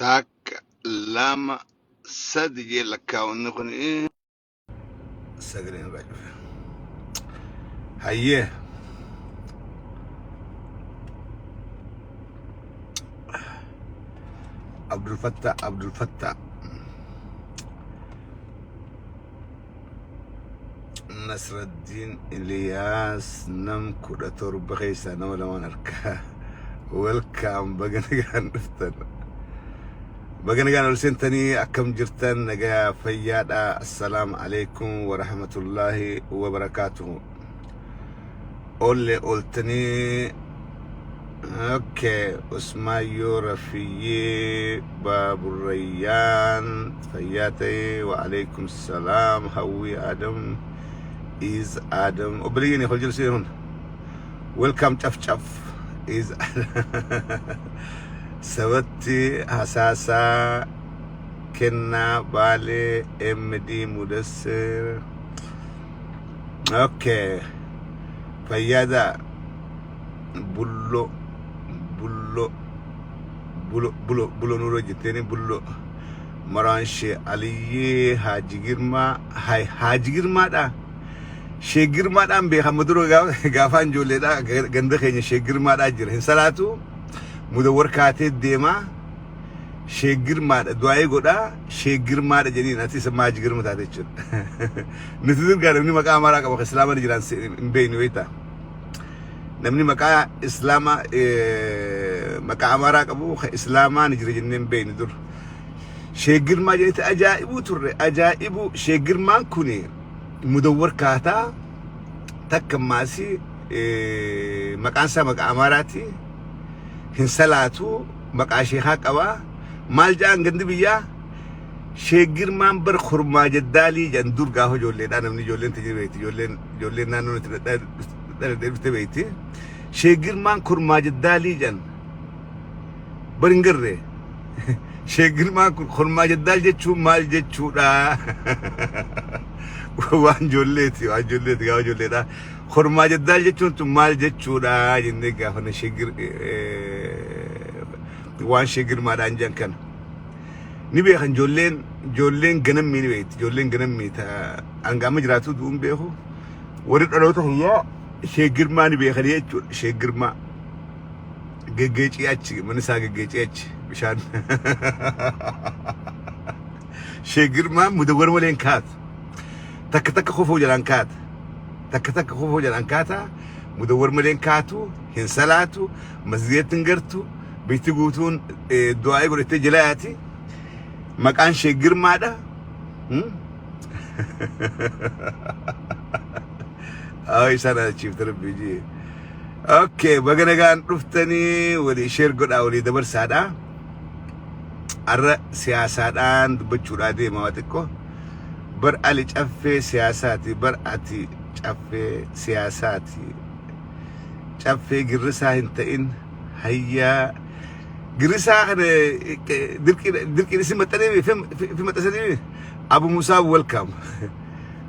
Tak lama sadije lakkaawwanni kun sagaleen irraa dhufe. Hayyee Abdul Fattah Nasruddin Ilyas nam kuda torba keessa nama lamaan arkaa. Welcome baganagaan dhuftan. Baganagaan ol seentanii akkam jirtan nagaa fayyaadha. Assalaamu alaykum wa rahmatullahi wa barakatuh. Olle oltanii okay Usmayo Rafiye Babu Rayyan fayyatay wa alaykum salam Hawi Adam is Adam obligating hojil sirun. Welcome chaf is Sabati Hasasa Kenna Bale MD Mudassir. Okay Fayyada Bullo Nuro Jiteni Bullo Maranche Aliye Haji Girma da Sheikh Girma da be Hamaduro Gafan Jole da ganda Kenya Sheikh Girma da jir hin salatu mudawwar kate dema Sheikh Girma da duaye goda Sheikh Girma da jani nati sama Haji Girma ta tecin nitidir ga ni maka amara ka islama jiran in bayni weta namni maka islama maka amara ka bu islama ni jirin bayni dur Sheikh Girma jani ta ajaibu turre ajaibu Sheikh Girma kuni mudawwar kata takkamasi makansa maka amarati hin salatu maka sheikha qaba maljan gandibiya Sheikh Girma bar khurma jaddali jan durga ho jolle da namni jollen tijibeti jollen nanu da beyti Sheikh Girma khurma jaddali jan baringirre Sheikh Girma khurma jaddal jechu mal jechu da waan jolleti ga jolle da khurma jaddal jechu tu mal jechu da jinde ga fana Sheikh waan Sheikh Girma da anjan kan ni be kan jollen ganam mi ni be jollen ganam mi ta angama jiratu dum be ho wori dalawta hiya Sheikh Girma ni be kan yechu Sheikh Girma gegeci yachi man sa gegeci yachi bishan Sheikh Girma mudawwar walen kat tak khofo jalan kat tak khofo jalan kata mudawwar walen katu hin salatu masjidatin gartu bitugutun du'a gorete jelati makan Sheikh Girma da ay sana chief tarbiji okay baganagan dhuftani wali share goda wali dabar sada arra siyasadan dubachuda de mawatiko bar ali chaffe siyasati bar ati chaffe siyasati chaffe girisa hintain hayya girisa dirki simatani fi matasani Abu Musa welcome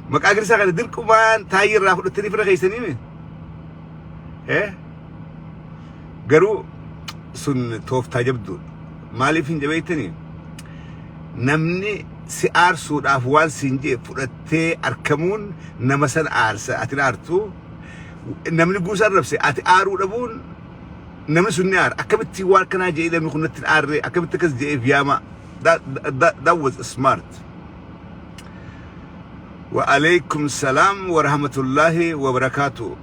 maka girisa kana dirkuman tayira fudutani fira kaysani garu sun tof tajabdu malifin jabaytani namni siar sudaf wan sinje fudatte arkamun namasan arsa atinartu namni gusar nafsi ati aru dabun namni sunnar akabti war kana jey lam kunat arre akabti kas jey fiyama that was smart wa alaykum salam wa rahmatullahi wa barakatuh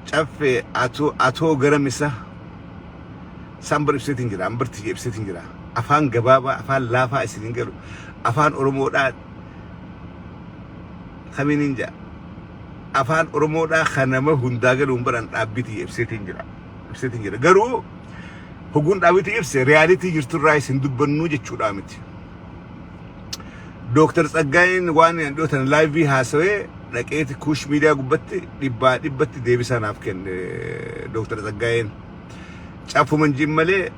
Chaffe ato garamisa sambar ibsetin jira ambarti ibsetin jira afan gababa afan lafa isin garu afan oromo da khamininja afan oromo da khanama hunda garu umbaran dabiti ibsetin jira garu hugun dabiti ibse reality jirtu rais indubbannu jechuudha miti Dr. Tsagayin wani ndotan live hasawe Naketi kush media gubbatti dhibbatti deebisanaaf kenne Dr. Tsagayin cafuman jimmale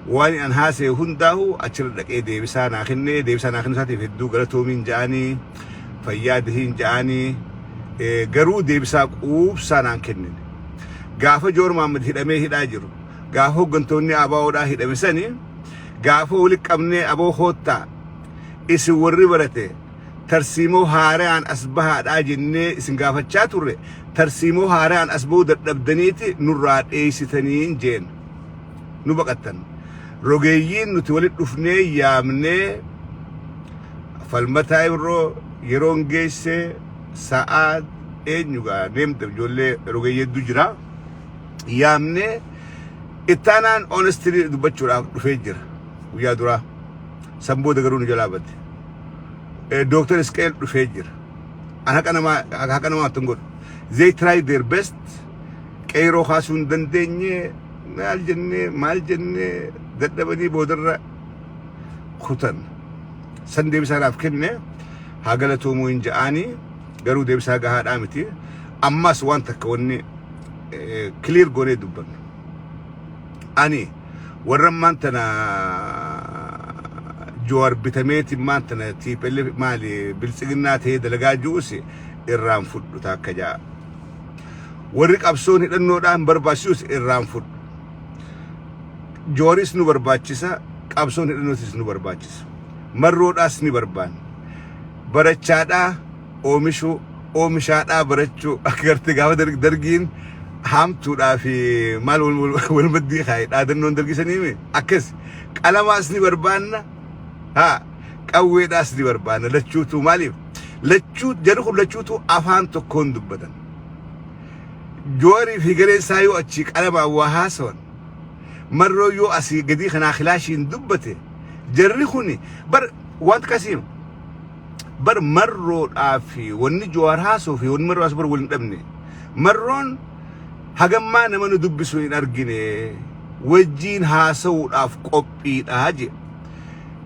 waan an haase hundaahu achira dhaqee deebisana kenne saatiif hedduu galatoomin ja'anii fayyaadihin ja'anii garuu deebisaa quubsanaan kennine gaafa Joor Mahammad hidhamee hidhaa jiru gaafa hoggantoonni ABO'dhaa hidhame sani gaafoo wali qabnee aboo hoottaa isin warri barate tarsiimoo haaraan asbahaadhaa jennee isin gaafachaa turre tarsiimoo haaraan asbahuu dadhabdaniiti nurraa dheessitaniin jeen nu baqattan rogeeyyiin nuti walitti dhufnee yaamnee falmataa yeroon geesse sa'aat eenyugaa deemte ijoollee rogeeyyeeddu jira yaamnee ittaanaan honestly dubbachuudhaaf dhufee jira guyyaa duraa sambooda garuu nu jalaa badde Dr. Isqeel dhufee jira haka namaa tan godhu they try their best qeeroo kaasuu hin dandeenye maal jennee dadhabanii boodarra kutan san deebisaadhaaf kenne haa galatoomuu hin ja'anii garuu deebisaa gahaadhaa miti ammas waan takka wanni clear goonee dubbannu ani warra maantana Jawar bitameeti maantana TPLF maali biltsiginnaa ta'ee dalagaa jiruusi irraan fudhu takka jaa warri qabsoon hidhannoodhaan barbaachisus irraan fudhu Jawaris nu barbaachisa qabsoon hidhannootis nu barbaachisa marroodhaas ni barbaanna barachaadhaa oomishaadhaa barachuu akka gartee gaafa dargiin haamtuudhaa fi maal wal maddii kaa'e dhaadannoon dargisanii akkas qalamaas ni barbaanna qawweedhaas ni barbaanna lachuutu maaliif jarri kun lachuutu afaan tokkoon dubbatan Jawarii fi gareen isaa yoo achi qalamaan waa haasawan marroo yoo asii gadii kanaa khilaashiin dubbate jarri kun bar wanta kasiim bar marroodhaa fi wanni Jawaar haasoo fi wanni marroo haasoo bar waliin dhabne marroon hagammaa nama nu dubbisu hin argine wajjiin haasawuudhaaf qophiidhaa je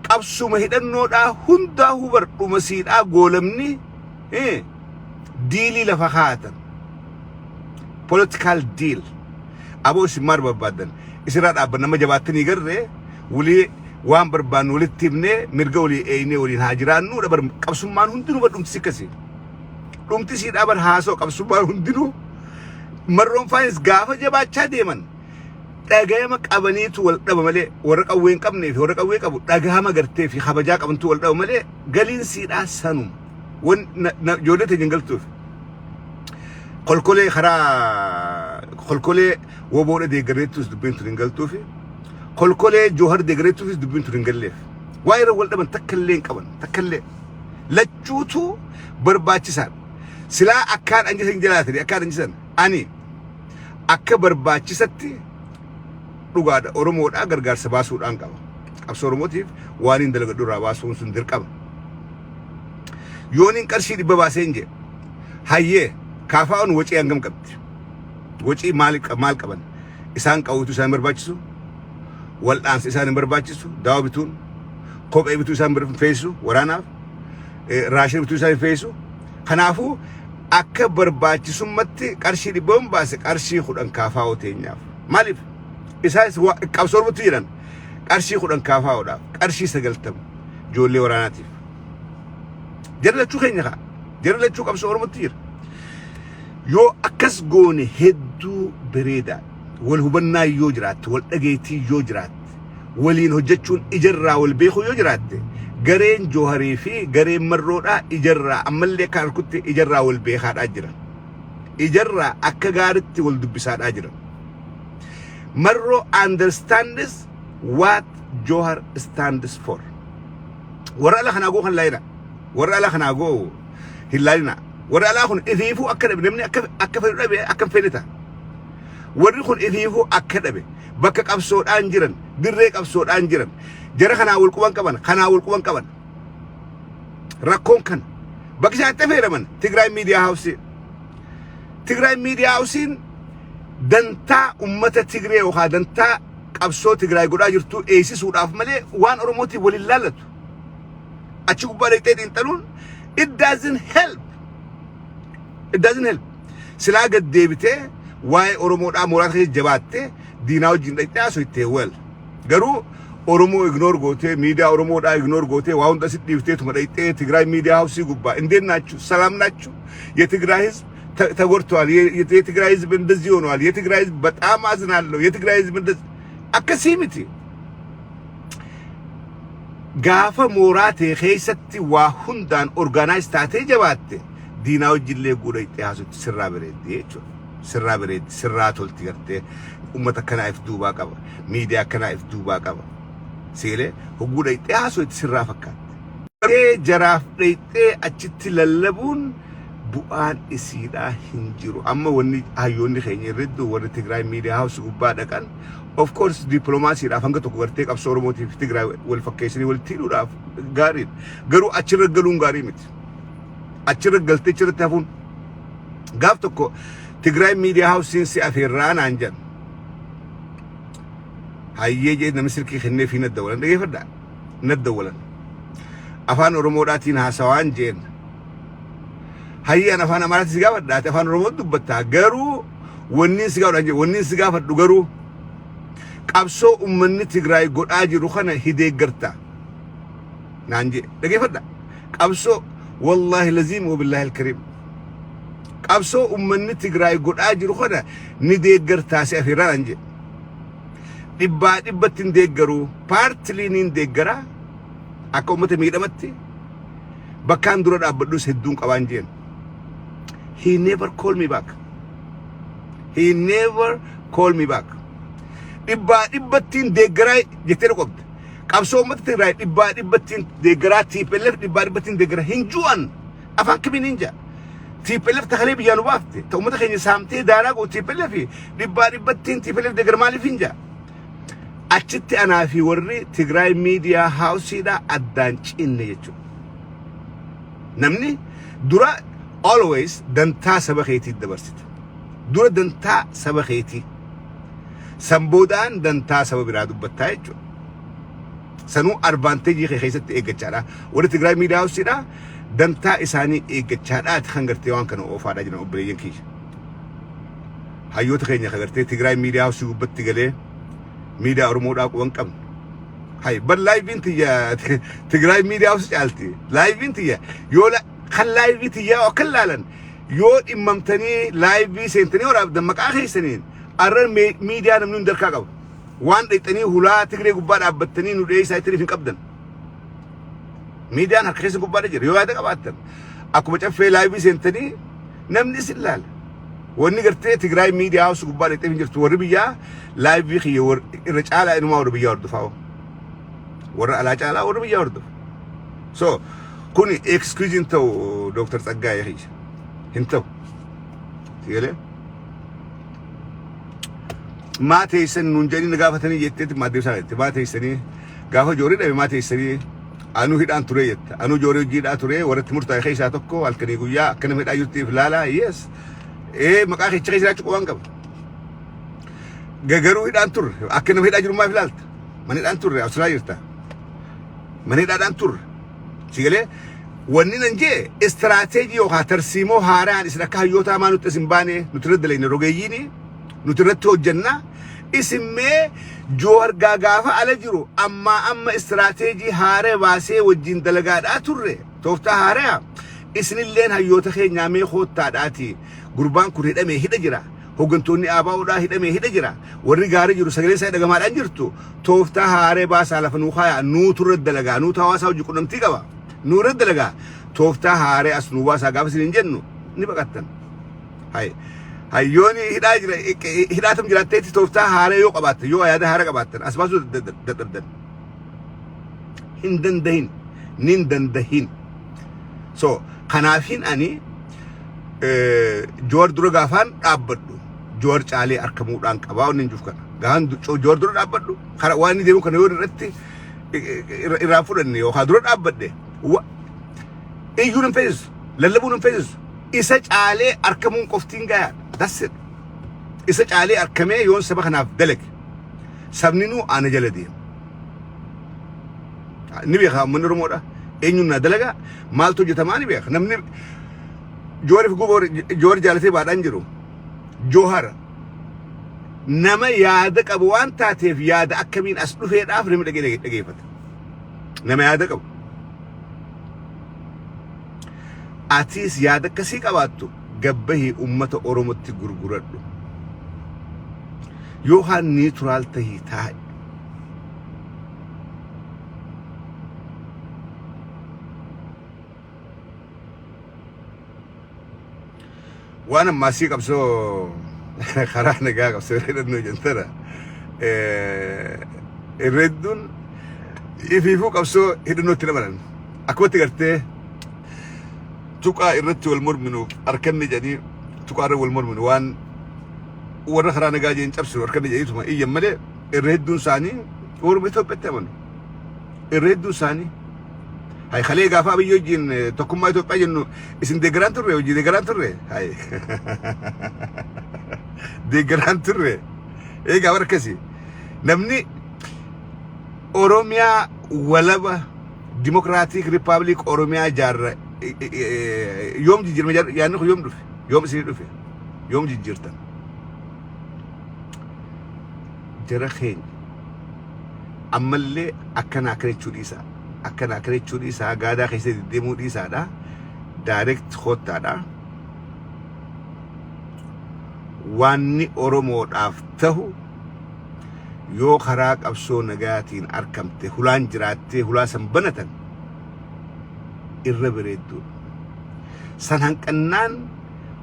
qabsuma hidhannoodhaa hundaa hubardhuma siidhaa goolamni diilii lafa kaatan political deal aboo isin maal barbaadan isirraa dhaabban nama jabaattanii garree walii waan barbaannu walitti himnee mirga walii eeynee waliin haa jiraannu bar qabsummaan hundinuu bar dhumtisi akkasii dhumtisiidhaa bar haasoo qabsummaan hundinuu marroon faanis gaafa jabaachaa deeman dhagayama qabaniitu wal dhaba malee warra qawwee hin qabnee fi warra qawwee qabu dhagahama gartee fi kabajaa qabantu wal dhaba malee galiin siidhaa sanum wan ijoollee ta'e jingaltuuf kolkolee woboodha deeggareettus dubbiin tun hin galtuufi kolkolee Jawar deeggareettuufis dubbiin tun hin galleef waa irra wal dhaban takkallee hin qaban takkallee lachuutu barbaachisaadha silaa akkaan anjisan jalaatanii akkaan anjisan ani akka barbaachisatti dhugaadha Oromoodhaa gargaarsa baasuudhaan qaba qabsoo Oromootiif waan hin dalagadhu irraa baasuun sun dirqama yooniin qarshii 100 baasee hin jee hayyee kaafaa'uun wacii hangam qabdi wacii maal qaban isaan qawwitu isaan barbaachisu waldhaansa isaan hin barbaachisu daawa bituun kophee bituu isaan feesisu waraanaaf raashin bituu isaan feesisu kanaafuu akka barbaachisummaatti qarshii 100 baase qarshii 10 kaafaa'oo teenyaaf maaliif isaanis qabsoo Oromootti jedhan qarshii 10 kaafaa'oodhaaf qarshii 90 ijoollee waraanaatiif jarri lachuu keenya kaa jarri lachuu qabsoo Oromootti jira yoo akkas goone hedduu bareedaa wal hubannaa yoo jiraatte wal dhageettii yoo jiraatte waliin hojjechuun ijarraa wal beekuu yoo jiraatte gareen Jawarii fi gareen marroodhaa ijarraa ammallee akka harkutti ijarraa wal beekaadhaa jiran ijarraa akka gaaritti wal dubbisaadhaa jiran marroo understands what Jawar stands for warra ala kanaa goo kan laayina warra ala kanaa goo hin laayina warra alaa kun ifiifuu akka dhabe namni akka fedhu dhabe akka fedhita warri kun ifiifuu akka dhabe bakka qabsoodhaan jiran dirree qabsoodhaan jiran jara kanaa wal quban qaban rakkoon kan bakki isaatti affeeraman Tigraay Media House dantaa ummata Tigree yookaan dantaa qabsoo Tigraay godhaa jirtu eeysisuudhaaf malee waan Oromootiif waliin laallatu achi gubbaa dhaqxee xiinxaluun it doesn't help silaa gad deebitee waa'ee Oromoodhaa mooraa keessa jabaattee diinaa wajjin dhaqxee haasoo ittee wal garuu Oromoo ignore gootee miidiyaa Oromoodhaa ignore gootee waa hunda sitti dhiifteetuma dhaqxee Tigraay Media House gubbaa እንዴት ናችሁ ሰላም ናችሁ የትግራይ ህዝብ ተጎድቷል የትግራይ ህዝብ እንደዚህ ሆኗል የትግራይ ህዝብ በጣም አዝናለሁ የትግራይ ህዝብ እንደዚህ አከሲሚቲ gaafa mooraatee keessatti waa hundaan organize taatee jabaatte diinaa wajjillee guudha itti haasutti sirraa bareeddi jechuudha. Sirraa bareeddi, sirraa tolti gartee uummata kanaaf duubaa qaba, miidiyaa kanaaf duubaa qaba. Seelee guudha itti haasutti sirraa fakkaatti. Jaraaf dheeyxee achitti lallabuun bu'aan isiidhaa hin jiru. Amma wanni hayyoonni keenya irratti warri Tigraay miidiyaa haawusi gubbaa dhaqan of course diplomasiidhaaf hanga tokko gartee qabsoo Oromootiif Tigraay wal fakkeessanii walitti hidhuudhaaf gaariidha. Garuu achirra galuun gaarii miti. Achirra galtee achirratti hafuun gaaf tokko Tigraay miidiyaa haawusiin si afeerraa naan jedhan. Hayyee jee namni sirkii kennee fi nadda walan dhageeffadhaa. Nadda walan. Afaan Oromoodhaatiin haasawaan jeen. Hayyaan afaan Amaaraatiin si gaafadhaate afaan Oromoo dubbattaa garuu wanni si gaafadhaan jee wanni si gaafadhu garuu qabsoo ummanni Tigraay godhaa jiru kana hideeggarta naan jee dhageeffadha qabsoo wallahi laziim wa billahi alkarim qabsoo ummanni Tigraay godhaa jiru kana ni deeggartaa si afeerraa naan jee dhibbaa dhibbatti hin deeggaru paartiliin hin deeggara akka ummata miidhamatti bakkaan dura dhaabbadhus hedduun qabaan jeen. He never called me back. He never called me back. Dhibbattiin deeggaraa jettee dhaqobde. Qabsoo uummata Tigraay dhibbattiin deeggaraa TPLF dhibbattiin deeggaraa hin ju'an afaan kamiin hin jaa. TPLF takalee biyyaa nu baafte. Ta uummata keenya saamtee daaraa goo TPLF dhibbattiin TPLF deeggara maaliif hin jaa. Achitti anaa fi warri Tigraay miidiyaa haawusiidhaa addaan cinne jechuudha. Namni dura always dantaa saba keetii dabarsita. Dura dantaa saba keetii. Samboodaan dantaa saba biraa dubbattaa jechuudha. Sanuu advanteejii keessatti eeggachaadha. Warri Tigraay miidiyaa haawusiidhaa dantaa isaanii eeggachaadhaati kan gartee waan kana oofaadhaa jiran obboleeyyan kiyya. Hayyoota keenya kan gartee Tigraay miidiyaa haawusii gubbatti galee miidiyaa Oromoodhaa quban qabnu. Hay bar laayiviin tiyya Tigraay miidiyaa haawusii caalti. Laayiviin tiyya yoo kan laayivii tiyyaa akka laalan yoo dhimmamtanii laayivii seentanii waraabdan maqaa keessaniin arran miidiyaa namni hundarkaa qaba. Waan dhayxanii hulaa Tigree gubbaa dhaabbattanii nu dhiyeessaa ittiniif hin qabdan. Miidiyaan harka keessa gubbaadha jira yoo yaada qabaattan akkuma caffee laayivii seentanii namni isin laala. Wanni gartee Tigraay miidiyaa haawusii gubbaa dhayxee hin jirtu warri biyyaa laayivii kiyya irra caalaa inumaa warri biyyaa hordofaa. Warra alaa caalaa warri biyyaa hordofu. So kuni excuse hin ta'u Dr. Tsaggaayee kiyya. Hin ta'u. Sigalee? Maatee isan nuun jedhanii gaafatanii jetteetti maatii isaa jette. Maatee isanii gaafa joorii dhabe maatee isanii anuu hidhaan ture jette. Anuu joorii hojiidhaa ture warratti murtaa'e keessaa tokko halkanii guyyaa akkana hidhaa jirtiif laalaa yes. Maqaa keessa jiraachuu qubaan qaba. Garuu hidhaan turre akka nama hidhaa jiru maaf ilaalta? Mana hidhaan turre asirraa jirta. Mana hidhaadhaan turre. Sigalee wanni nan jee istiraateejii yookaan tarsiimoo haaraan isin akka hayyoota hamaa nutti isin baane nuti irratti dalagna rogeeyyiini nuti irratti hojjenna isimee Joowar gaafa ala jiru amma istiraateejii haaree baasee wajjin dalagaadhaa turre tooftaa haaraa isinilleen hayyoota keenyaa mee koottaadhaati gurbaan kun hidhamee hidha jira. Hooggantoonni ABO'dhaa hidhamee hidha jira. Warri gaarii jiru sagalee isaa dhagamaadhaan jirtu. Tooftaa haaree baasaa lafa nuu kaayaa nuu turre dalagaa nuu hawaasaa hojii qunnamtii qaba. Nuu irra dalagaa tooftaa haaree as nuu baasaa gaafa isin hin jennu ni baqattan. Hayyoonni hidhaa jira hidhaatam jiraatteetti tooftaa haaree yoo qabaatte yoo yaada haara qabaattan as baasuu dadhabdan. Hin dandahin. Nin dandahin. So kanaafin ani Joowar dura gaafaan dhaabbadhu. Joowar caalee argamuudhaan qabaa onni hin jufkana. Gaafaan Joowar dura dhaabbadhu. Kara waan inni deemu kana yoo irratti irraa fudhanne yookaan dura dhaabbadhe. Iyyuun hin feesisu. Lallabuun hin feesisu. Isa caalee argamuun qoftiin gayaa. That's it. Isa caalee argamee yoon saba kanaaf dalage. Sabni nuu ana jala deema. Ni beekaa uummanni Oromoodha. Eenyuun na dalagaa maaltu hojjetamaa ni beeka. Namni Joowariif guboor Joowar jaalatee baadhaan jiru. Joohar nama yaada qabu waan taateef yaada akkamiin as dhufeedhaaf namni dhageeffata. Nama yaada qabu. Atiis yaada akkasii qabaattu gabbahii uummata Oromootti gurguradhu. Yookaan niituraal tahii taa'e. وانا ماسيك ابسو خرانا قاق ابسو انه جنترا الردون يفيفوك ابسو هدنو تلمرن اكوتي قرتي تقع الرد والمرمن اركني جدي تقع والمرمن وان ورا خرانا قاجين ابسو اركني جدي ثم اي يمله الردون ثاني ورمتو بتمن الردون ثاني هاي خليه قافا بيجين تكون ما يتوقع انه اسم دي جرانتور وجي دي جرانتور هاي دي جرانتور ايه قاور كسي نمني اوروميا ولبا ديمقراطيك ريبابليك اوروميا جار يوم جيجير مجار يعني يوم دفي يوم سير دفي يوم جيجيرتن جرخين أملي أكنا كريت شوديسا أكنا كريت شوديسا قادا خيسة ديمو ديسا دا دايركت خوتا دا واني أورومو دافتهو يو خراك أبسو نغاتين أركمتي هلان جراتي هلا سنبنتن إربريدو سنهن كنان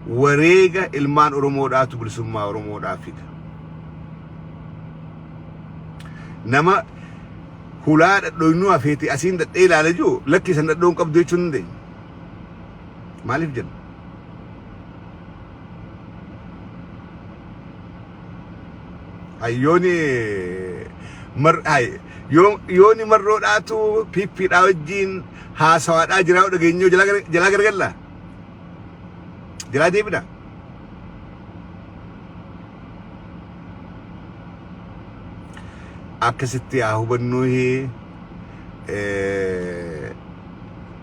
وريغا إلمان أورومو داتو بلسوما أورومو دافيدا نما هلا دوينو أفيتي أسين دتيل على جو لكي سندون قبضي چندي مالف جن أيوني هاي يوني مرود آتو بيبي راوجين ها سواد أجراو دقينيو جلا غرغلا جلا ديبنا أكستي أهوبنوه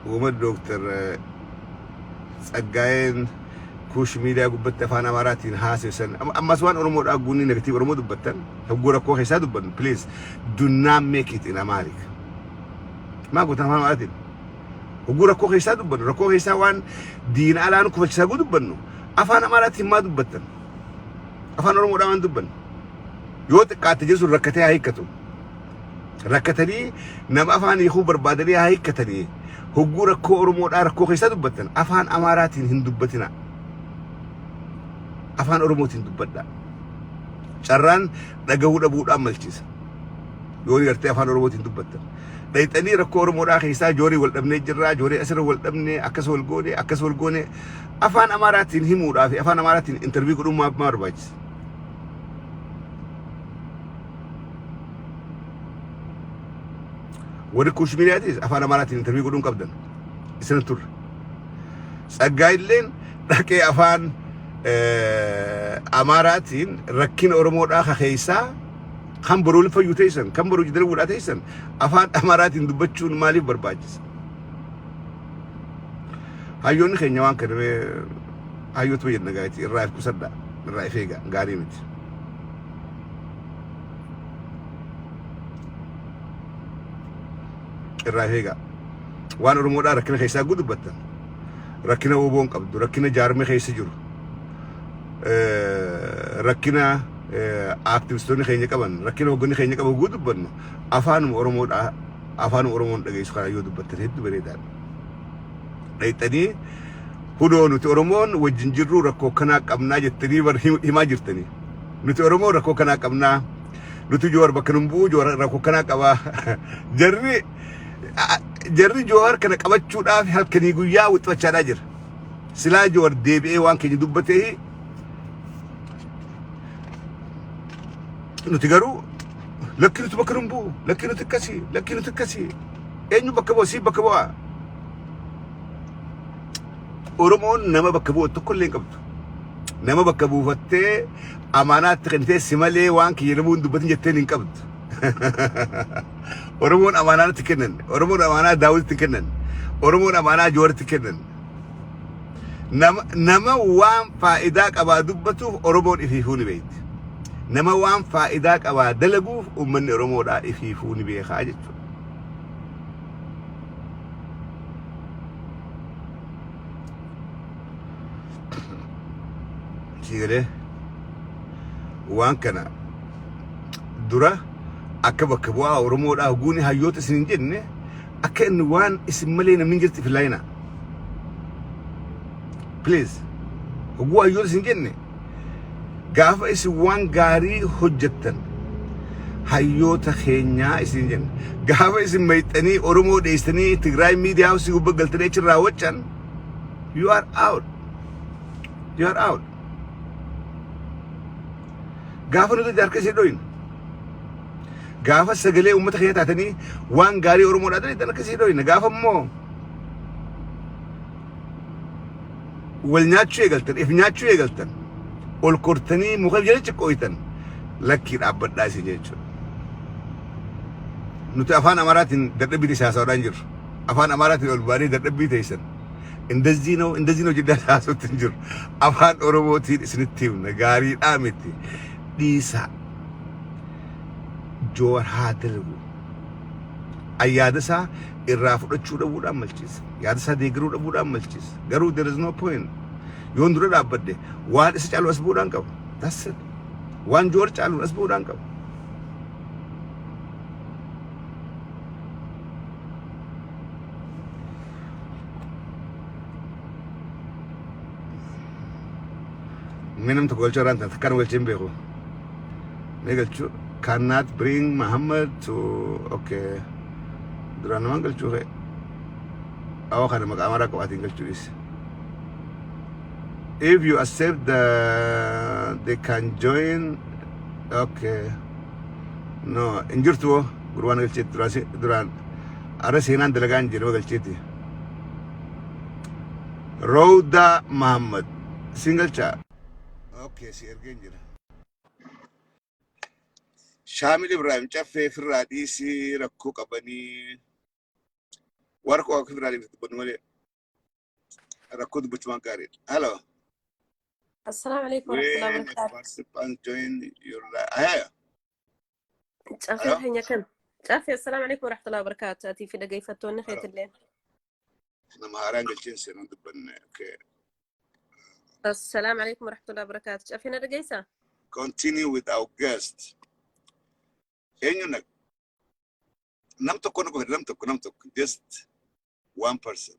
ومد دكتور سجاين كوش ميديا قبت فانا مراتين حاسسن أما سوان أرمود أقولني نكتيب أرمود بتن هقول أكو حساد بن please do not make it in America ما قلت أنا مراتين هقول أكو حساد بن ركو حساوان دين على أنو كفش ساقود بنو أفانا مراتين ما دبتن أفانا أرمود أمان دبن يوت كاتجلس الركتة هاي كتو ركتني نم أفان يخو بربادني هاي كتني هقول أكو أرمود أركو حساد بتن أفان أماراتين هندبتنا أفان أرموتين دبدا شران دعوة أبود أملتيس جوري أرتي أفان أرموتين دبدا دايتني ركو أرمود أخيسا جوري والأبني جرا جوري أسر والأبني أكس والجوني أفان أماراتين همود أفي أفان أماراتين إنترفيو كلهم ما رباج وركوش ميلاديس أفان أماراتين إنترفيو كلهم كابدن إسنا تور سجايلين لكن أفان أماراتين ركين أورمود آخا خيسا كم برول فيوتيسن كم برو جدر ولا تيسن أفان أماراتين دبتشون مالي برباجس هايون خنيوان كده هايو تويد نجايتي الرائف كسردا الرائفيجا غاريمت الرائفيجا وان أورمود آخا ركين خيسا قد بتن ركين وبون قبض ركين جارمي خيسا جرو ركنا أكتيفستوني خيني كمان ركنا وجوني خيني كمان وجود بنو أفان أورمون دقيس خلا يود بترهد بريدان ليتني هدو نت أورمون وجنجرو ركو كنا كمنا جتني هما جرتني نت أورمون ركو كنا كمنا نت جوار بكنبو جوار ركو كنا كوا جري جوار كنا كبت شو في هال كني جويا وتبتشر أجر سلا جوار دبي وان كني دبته نتجارو لكن تبكرنبو لكن تكسي إنه بكبوا سي بكبوا أورمون نما بكبوا تكلين كبتو نما بكبوا فتة أمانات تكنتي سمالي وان كي يرمون دبتين جتين كبت أورمون أمانات تكنن أورمون أمانات داود تكنن أورمون أمانات جور تكنن نما وان فائدة أبا دبتو أورمون يفيهون بيت نما وان فائدة أبا دلقو ومن أورمون يفيهون بيه خاجت كيره وان كنا درا أكبر كبوا أورمون أهجوني هيوت سنين جنة أكن وان اسم ملينا من جرت في اللاينا please هو أيول سنجنة قافة إسي وان غاري حجتن هيوتا خينيا إسنجن قافة إسي ميتني أورمو ديستني تقراي ميديا وسي وبقل تريش راوچن you are out قافة نتو جاركة سيدوين قافة سقلي أمتا خينيا تاتني وان غاري أورمو دادني تنكا سيدوين قافة مو والناتشو يقلتن إف ناتشو يقلتن والكورتني مخيف جلتش كويتن لكن أبدا داسي جيتشو نتو أفان أمارات دربي دي ساسا ورانجر أفان أمارات الباني دربي تيسن اندزينو جدا ساسو تنجر أفان أوروموتي سنتيم نغاري آمتي ديسا جور هاتلو أيادسا الرافو رچو دبودا ملچيس يادسا ديگرو دبودا ملچيس غرو there is no point يوندرو دابده وان اسچالو اسبودان كو that's it وان جور چالو اسبودان كو منم تقولش رانت كان ولچين بيخو نيگلچو cannot bring Muhammad to okay درانو انگلچو ہے او خانه مقامرا کو اتنگلچو is if you accept they can join okay no injurtu guruan gelchit duran ara senan delagan jiro gelchiti Rouda Muhammad single cha okay si ergen jira Shamil Ibrahim chafe firadi si rakku qabani warko ak firadi bitbun wale rakku butman karit hello السلام عليكم ورحمة الله when وبركاته. participants join your live جافي hello الحين كم؟ جافي السلام عليكم ورحمة الله وبركاته. أتي في دقيقة فتون نخية hello الليل. نمهاران gelchin senan dubban okay السلام عليكم ورحمة الله وبركاته. جافي أنا دقيقة. continue with our guest enyunak namtok just one person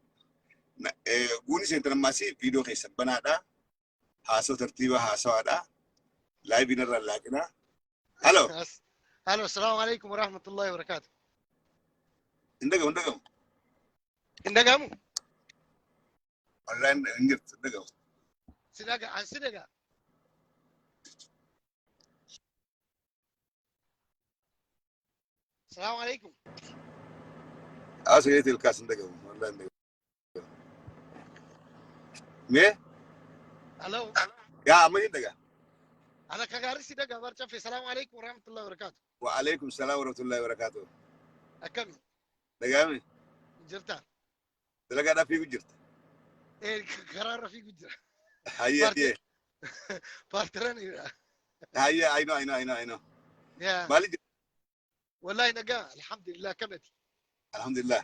na guni sentan masi video kaysan banada haso tertiba haso ada live ina rallakina hello الو السلام عليكم ورحمه الله وبركاته. indagam indagamu online ingirt indagam sidaga an sidaga السلام عليكم asayet الكاس indagam online me الو ya amma indaga انا كغاري sidaga برجع في السلام عليكم ورحمه الله وبركاته. وعليكم السلام ورحمه الله وبركاته اكمل dagami جرتا dalaga da fi gujirta ايه قرار في جدرا hayya بارتراني hayya I know يا mali والله نجا الحمد لله كملت alhamdulillah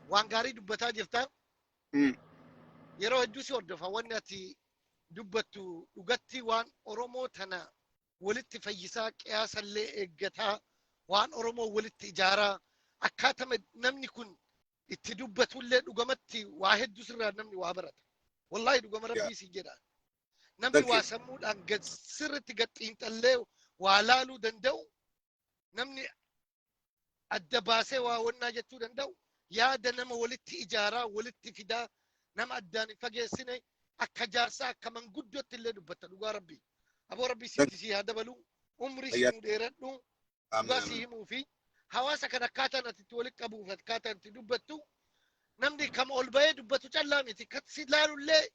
وان غاري دبتا جرتا mm يرو ادوسي وردفا ونتي دبتو دغتي وان اورومو تنا ولت فيسا قياس اللي اجتا وان اورومو ولت اجارا اكاتم نمني كن اتدبتو اللي دغمتي واحد دوسرا نمني وابرت والله دغم yeah ربي سيجدا نمني thank you واسمود ان قد سرت قطين تلو والالو دندو نمني الدباسه ونا جتو دندو يا دنم ولت اجارا ولت فدا نم اداني فجسني اكجارسا كمان قدوت اللي دبت دغ ربي ابو ربي thank سيتي هذا بلو عمري hayya سيمو ديردو amin دغاسي مو في حواسك كاتا نتولك ابو فتكاتا تدبتو نمني كم اولباي دبتو تلامتي كتسلالو لي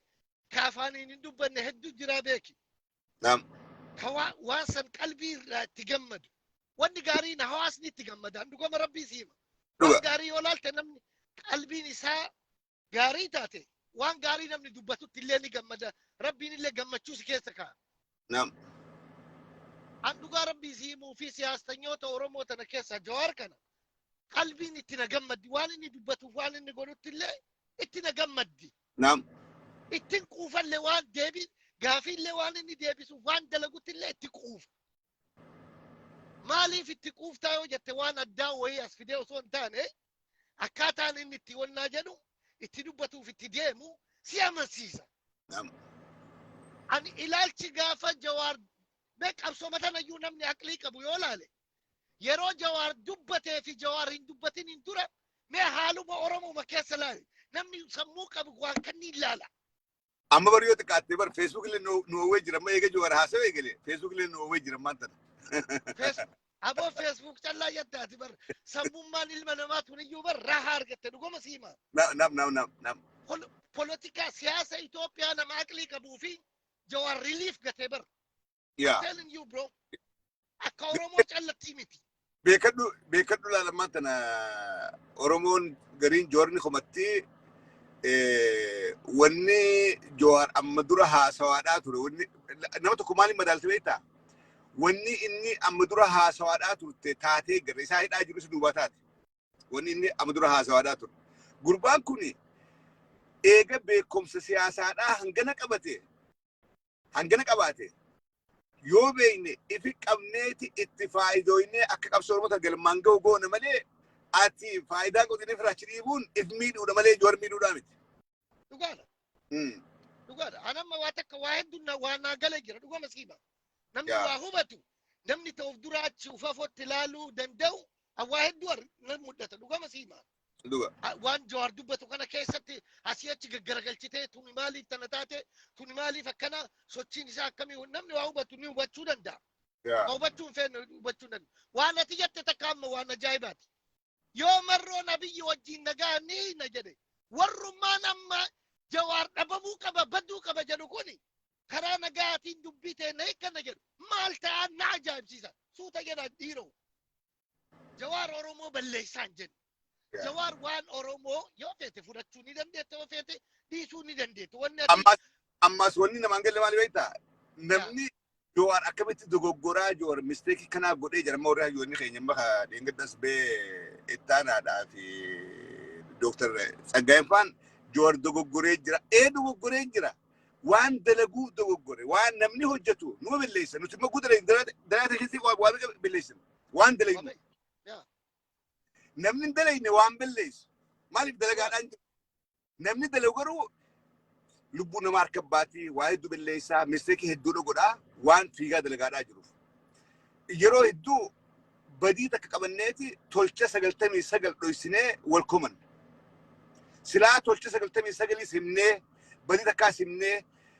كافاني ندبن هدو جرابيكي nam كوا واسن قلبي تجمد ودي قارين حواسني تجمد عندكم ربي سيما وان duga قاري ولا تنمني قلبي نساء قاري تاتي وان قاري نمني دبتو تليني جمد ربي نلي جمدتوس كيسكا nam عندك ربي سيمو في سياسة نيوتا ورومو تنكيسا جوار كان قلبي نتنا جمد وانني دبتو وانني قولوا تلي اتنا جمد دي nam اتن كوفا اللي وان ديبي قافي اللي وانني ديبي سوفان دلقوا تلي اتكوف مالي في التكوف تايو جت وانا الداو وهي اسفيديو صون تاني اكاتا اني تيولنا جنو اتدبتو في التديمو سياما سيسا nam أن إلالتي قافة جوار بك أبسو مثلا يو نمني أقليك أبو يولالي يرو جوار دبته في جوار دبتين اندورا ما حالو ما أورمو ما كيسلاي نمني يسموك أبو قوان كني لالا amma bari yoo xiqqaatte bar feesbuuk illee nuwwee jira amma eega joowar haasawee galee feesbuuk illee nuwwee jira maanta فيس أبو فيسبوك تلا يداتي بر سمو مان المنامات ونيو بر راهار قلت نقوم سيما nam بوليتيكا سياسة إثيوبيا أنا ما أقليك أبو في جوار ريليف قلت بر I'm yaa telling you bro أكورو موش ألا تيمتي beekadhu laala maanta na oromoon gariin joorni komatti wanni joowar amma dura haasawaadhaa ture wanni nama tokko maaliin madaalti beektaa wanni inni amma dura haasawaadhaa turte taatee garra isaa hidhaa jiru duubaa taate wanni inni amma dura haasawaadhaa ture gurbaan kun eega beekumsa siyaasaadhaa hangana qabaate yoo beekne ifi qabneeti itti faayidoonee akka qabsoo oromoo galmaan ga'u goona malee ati faayidaa godhanii firaachi dhiibuun if miidhuudha malee joowar miidhuudhaa miti. dhugaadha anamma waa takka waa hedduun waa naa gala jira dhugama siima namni Yaa. waa hubatu namni ta'uuf dura achi ufafotti ilaaluu danda'u waa hedduu nan mul'ata dhugama siima Dhuga. waan jawaar dubbatu kana keessatti asii achi gaggaragalchitee tuni maaliif tana taate tuni maaliif akkana sochiin isaa akkamii namni waa hubatu ni hubachuu danda'a Yaa. hubachuu hin feene hubachuu danda'a waan ati jette takka amma waan ajaa'ibaati yoo marroo nabiyyi wajjin nagaa ni na jedhe warrummaan amma jawaar dhabamuu qaba badduu qaba jedhu kuni karaa nagaatiin dubbii ta'e na eeggana jedhu maal ta'an na ajaa'ibsiisa suuta jedha dhiiroo jawaar oromoo balleessaan jedhu Yeah. jawaar waan oromoo yoo feete fudhachuu ni dandeette yoo feete dhiisuu ni dandeette wanni Ammas wanni namaan galle maali beektaa namni joowar akkamitti dogoggoraa joowar misteekii kanaa godhee jira amma warri hayyoonni keenya maka dheengaddas bee ittaanaadhaa fi dooktar Tsaggaayeen faan joowar dogoggoree jira dogoggoree jira waan dalaguu dogoggore waan namni hojjetu numa billeessa nuti immoo guddaa dalaata keessatti waa billeessan waan dalaynu namni dalayne waan billeessu maaliif dalagaadhaan jiru namni dalagu garuu lubbuu namaa harka baatti waa hedduu billeessaa misteekii hedduudha godhaa waan fiigaa dalagaadhaa jiruuf yeroo hedduu badii takka qabanneeti tolcha 99 dhoysinee wal koman silaa tolcha 99 himnee badii takkaas himnee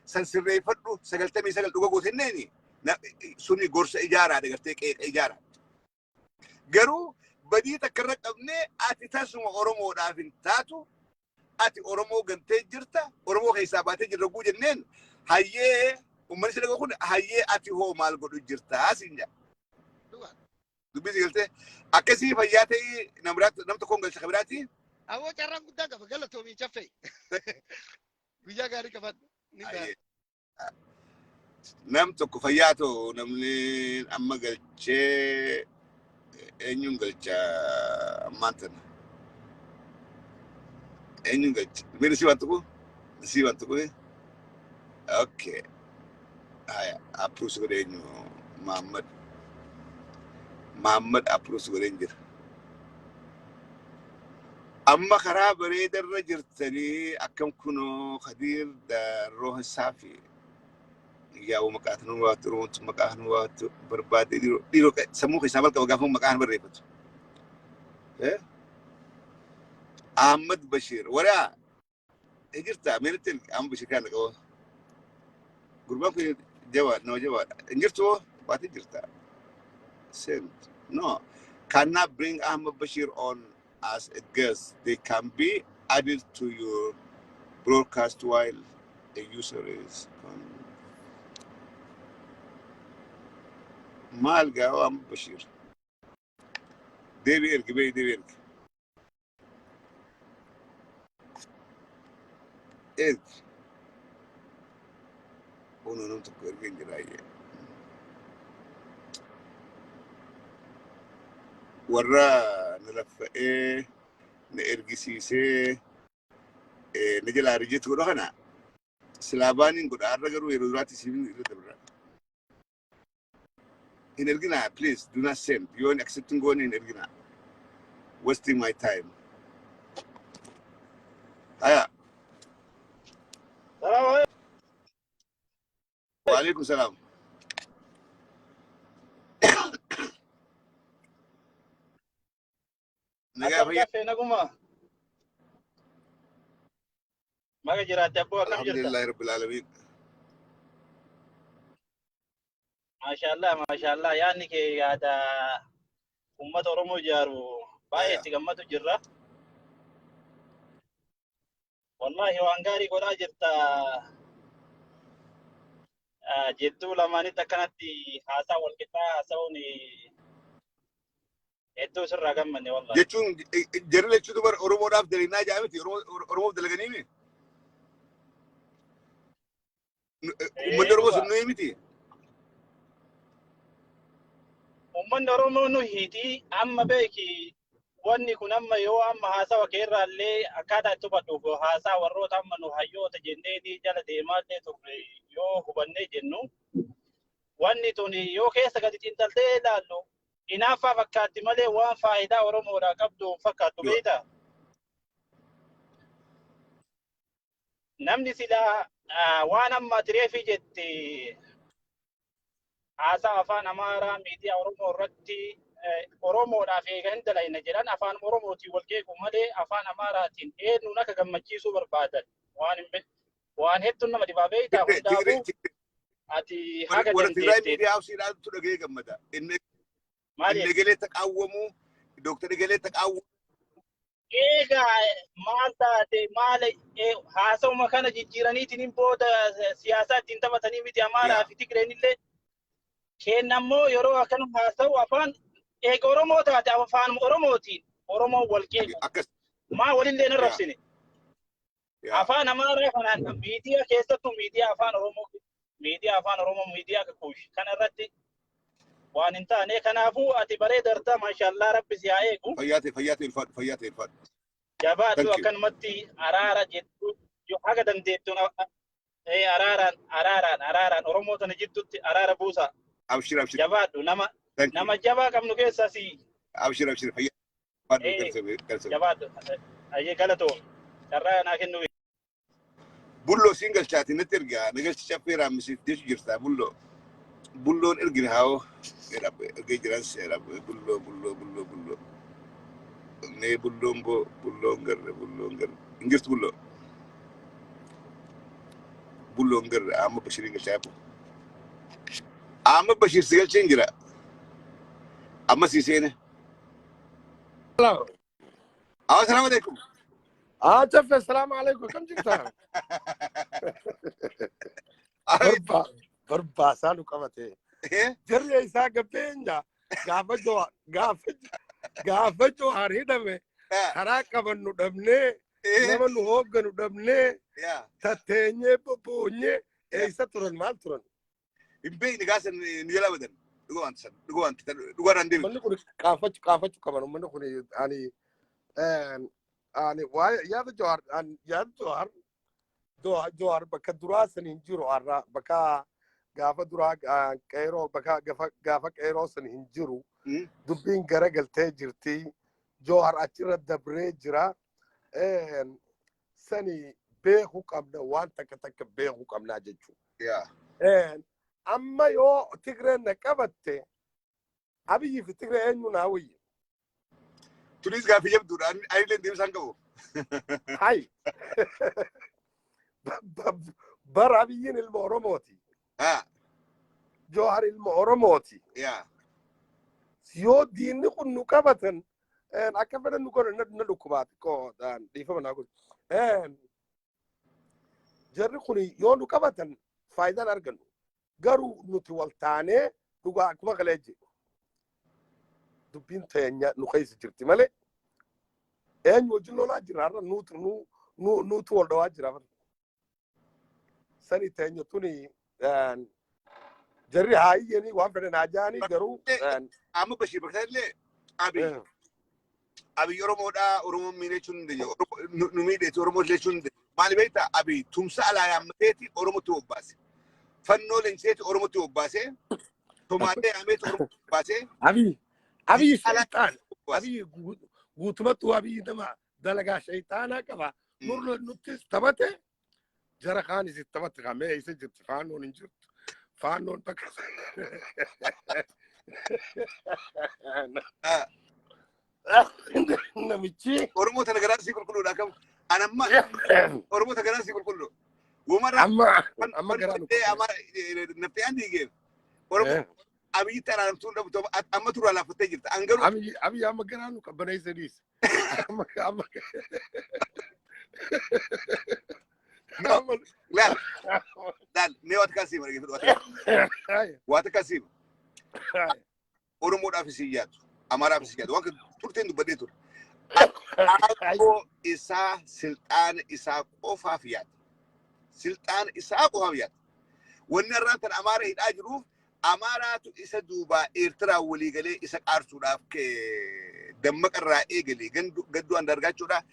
san sirreeffadhu 99 dhuga gootenneeni suni gorsa ijaaraadha gartee qeeqa ijaara garuu badii takka irra qabnee ati tasuma oromoodhaaf hin taatu ati oromoo gantee jirta oromoo keessaa baatee jirra guu jenneen hayyee ummanni sila kun hayyee ati hoo maal godhu jirta siin jedha dubbii galtee akkasii fayyaa ta'ii nam tokkoon galcha kabiraati. Awoo carraan guddaa qaba galatoomii chaffee guyyaa gaarii qabaadhu ni gaari. Nam tokko fayyaa ta'u namni amma galchee eenyuun galcha ammaan tana eenyuun galcha mini si waan tokko okay haya approve godhe eenyu Muhammad approve godhe jira amma karaa bareedarra jirtanii akkam kunoo Khadiir Daaroo Hisaafi yaa'u maqaan waatu roontu maqaan waatu barbaade dhiiroo sammuu keessaa balqa gaafa maqaan barreeffatu Ahmad Bashir waraa ejirta meelatti Ahmad Bashir kan qaba gurbaan kun jawaad nama jawaadha injirtu baati jirta send no cannot bring Ahmad Bashir on as a guest they can be added to your broadcast while a user is mal gawa Ahmad Bashir devi ergi uno non tocco ergi direi warra nalaffa'ee na ergisiisee na jalaa rijeetu godha kana silaabaaniin godha har'a garuu yeroo duraatti siifin irra dabra hin ergina please do not send yoon accepting goone hin ergina wasting my time haya وعليكم السلام. نجا فيا. ما جرات أبوه كم الحمد جرت؟ لله رب العالمين. ما شاء الله ما شاء الله يعني كي هذا أمة أورمو جارو باي تجمعت جرة والله وانغاري كورا جرتا جدو لما نتكلم هاسا والكتا هاسوني إدو سر رقم مني والله. جتون جرل تشوفر أورومو راف دلنا جامتي أورومو دلغنيمي. ومن أورومو سنويمتي. Uummanni Oromoo nu hiiti amma beeki wanni kun amma yoo amma haasawa keerraa illee akkaataa itti hubadhuuf haasaa warroota amma nu hayyoota jenneeti jala deemaallee turre yoo hubannee jennu wanni tun yoo keessa gadi xiinxaltee ilaallu inaaffaa fakkaatti malee waan faayidaa Oromoodhaa qabdu fakkaattu beektaa. Namni silaa waan amma tireefii jette haasaa afaan Amaaraa miidiyaa Oromoo irratti Oromoodhaaf eega hin dalayna jedhan afaan Oromootiin wal qeequ malee afaan Amaaraatiin eenyuun akka gammachiisuu barbaadan waan hedduun nama dhibaa beektaa hundaafuu ati haga dandeetteet. inni galee taqaawwamu dooktarri galee taqaawwamu. Eegaa maal taate maal haasawuma kana jijjiiraniitiin booda siyaasaa ittiin taphatanii miti Amaaraa fi Tigreen illee kennammoo yeroo akkana haasawu afaan eega Oromoo taate afaan Oromootiin Oromoo wal qeequ maa walillee hin rabsine afaan Amaaraa kanaan miidiyaa keessattuu miidiyaa afaan Oromoo miidiyaa kakuush kana irratti waan hin taane kanaafuu ati bareedarta maashaallah rabbi si haa eegu. Fayyaate ulfaadhu. Jabaadhu akkanumatti araara jettu haga dandeettuun araaraan Oromoo tana jidduutti araara buusa. Abshir. Jabaadhu nama jabaa qabnu keessaa si. Abshir fayyaate. Jabaadhu. Ayyee galatoo. Carraa naa kennu. Bulloo siin galchaati natti ergaa nagalchi chaffeeraa misiifteetu jirta bulloo. Bulloon ergine hawo ergee jiran seera bulloo. Ne bulloon garre ingirtu bulloon garre amma Bashirin galchaabu. Amma Bashir si galcheen jira. Amma si seene. Hello. Assalamu alaikum. Chaffe assalamu alaikum. Kam jirta? Barbaasaa nu qabate. Jarri isaa gabbeenya gaafa Johaar hidhame karaa qabannu dhabnee nama nu hoogganu dhabnee tatteenyee bobboonyee eessa turan maal turan? Hin beekne gaasan nu jala badan dhugaan deebi. Manni kun qaafachuu qaban manni kun ani waa'ee yaada Johaar bakka duraa saniin jiru har'a bakka gaafa duraa qeeroo bakka gaafa qeeroo san hin jiru dubbiin gara galtee jirti Johaar achirra dabree jira sani beekuu qabna waan takka beekuu qabnaa jechuudha. Amma yoo Tigreen na qabatte Abiyyi fi Tigree eenyu naa wayye? Tunis gaafii jabduudha ani deebisaan qabu. Hai. Bara Abiyyiin ilma Oromooti. Johaar ilma Oromooti. Yoo diinni kun nu qabatan akka fedhan nu godhan na dhukkubaati qoodaan dhiifama naa godhu. Jarri kun yoo nu qabatan faayidaan argannu. Garuu nuti wal taanee dhugaa akkuma kalee jedhu. Dubbiin teenya nu keessa jirti malee eenyu wajjin lolaa jira har'a nuutu wal dhawaa jira. Sani teenya tuni jarri haayyanii waan fedhan hajaanii garuu amma Bashir bakka illee Abiy Oromoodhaa Oromoon miidhachuu hin dandeenye nu miidheeti Oromoo jechuun hin dandeenye maali beektaa Abiy tumsa alaa yaammateeti Oromootti bobbaase fannoo leenseeti Oromootti bobbaase Somaalee yaameeti Oromootti bobbaase. Abiy shaytaan Abiy guutumatti Abiy nama dalagaa shaytaanaa qaba nurra nuttis taphate jara kaanis taphate kamee isa jirti faanoon hin jirtu faannoon bakka namichi Oromoo tana garaa sii qulqulluudha kam anamma Oromoo tana garaa sii qulqullu wumarra amma garaa nu nafti andi geef Oromoo abiyyi taraamtuun dhabu amma tura laafattee jirta angaru abiyyi amma garaa nu qabbaneessaniis amma laal mee waata kasiima dhageeffadhu waata kasiima Oromoodhaaf isii yaadu Amaaraaf isii yaadu waan turteen dubbadhee ture aangoo isaa silxaana isaa qofaaf yaada silxaana isaa qofaaf yaada wanni irraan tan Amaara hidhaa jiruuf Amaaraatu isa duubaa Eertiraa walii galee isa qaarsuudhaaf dammaqarraa eegalee gadduu andargaachuudhaaf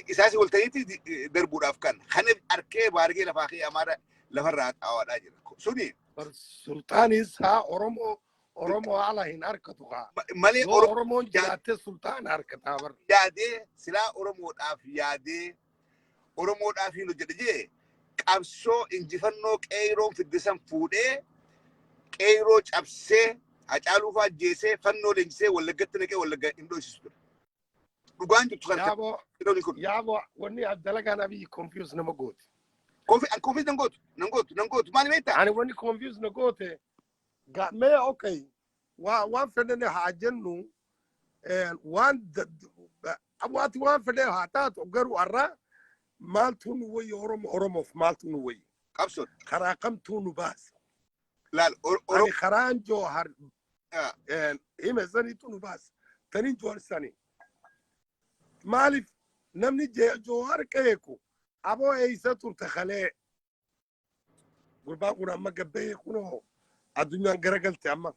isaasi walta'iitti darbuudhaaf kan arkee baargee lafaa kee Amaara lafarraa xaawaadhaa jira suni sultaan isaa Oromoo ala hin harkatu kaa malee Oromoon jiraate sultaan harkataa bar yaadee silaa Oromoodhaaf hin hojjete jee qabsoo injifannoo qeeroon fiddisan fuudhee qeeroo cabsee Hacaaluu fa'aa ajjeesee fannoo leenjisee Wallaggatti naqee Wallagga hin dhoosisu ture. Dhugaan jirtu kan yaabo wanni dalagaan Abiyyi confuse nama goote. Confuse nan gootu maali beektaa? Ani wanni confuse na goote mee okay waan fedhane haa jennu waan fedhane haa taatu garuu har'a maaltu nu wayyi Oromoof maaltu nu wayyi. Qabsoon. Karaa kamtuu nu baasa. Laal ani karaan Joohar hime saniitu nu baasa. Taniin Joohar sanii. Maaliif namni Joohar qeeku aboo eeysa turte kalee gurbaan kun amma gabbee kunoo addunyaan garagalte amma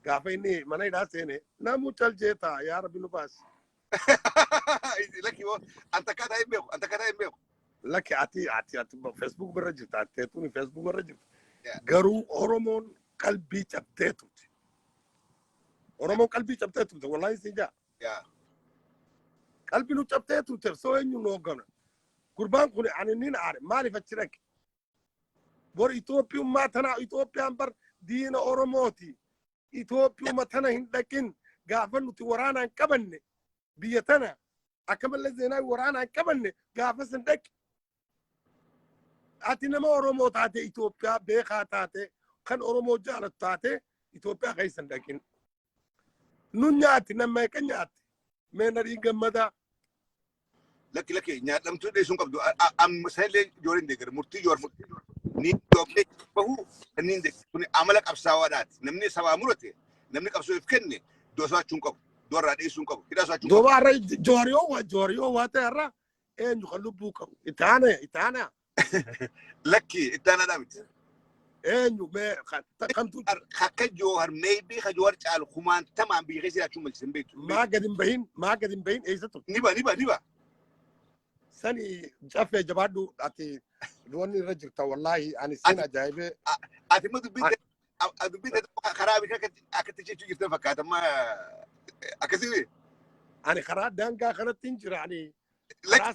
gaafa inni mana hidhaa seene namuu caljeetaa yaa rabbi nu baasi. Laki anta kataa hin beeku. Laki ati Facebook birra jirta atteetuni Facebook birra jirta. Garuu Oromoon qalbii cabtee turte. Wallahi siin jaa. Qalbii nu cabtee turte soo eenyu nu hoggana. Gurbaan kun ani nin aare maaliif achi dhaqe? Bor Itoophiyummaa tana Itoophiyaan bar diina Oromooti. Itoophiyummaa tana hin dhaqin gaafa nuti waraanaan qabanne biyya tana akka malee Zeenaawi waraanaan qabanne gaafa sin dhaqe. Ati nama Oromoo taate Itoophiyaa beekaa taate kan Oromoo jaalatu taate Itoophiyaa keessa hin dhaqin. Nun nyaatti nama eeka nyaatti. Mee na gammadaa. Laki nyaadhamtuu dheessuun qabdu amma sallee Joorin deeggara murtii Joor ni doobdee bahu kanniin deeggaru kun amala qabsaawaadhaati namni sabaa murate namni qabsoo if kenne doosaachuun qabu doorraa dheessuun qabu hidhaa saachuun qabu. Doobaarra jooriyoo waa ta'e irraa eenyu kan lubbuu qabu itaana. Lakki ittaanaadhaa miti. Eenyu mee kamtu akka Joohar meebii ka Joohar caalu kumaantamaan biyya keessa jiraachuun malchisan beektu. maa gad hin bahin eessa turte. Niba. Sani caffee jabaadhu ati wanni irra jirta wallahi ani sin ajaa'ibee. Ati immoo dubbiin karaa bikaa akkatti jechuu jirtan fakkaata amma akkasii. Ani karaa daangaa kanatti hin jira ani karaa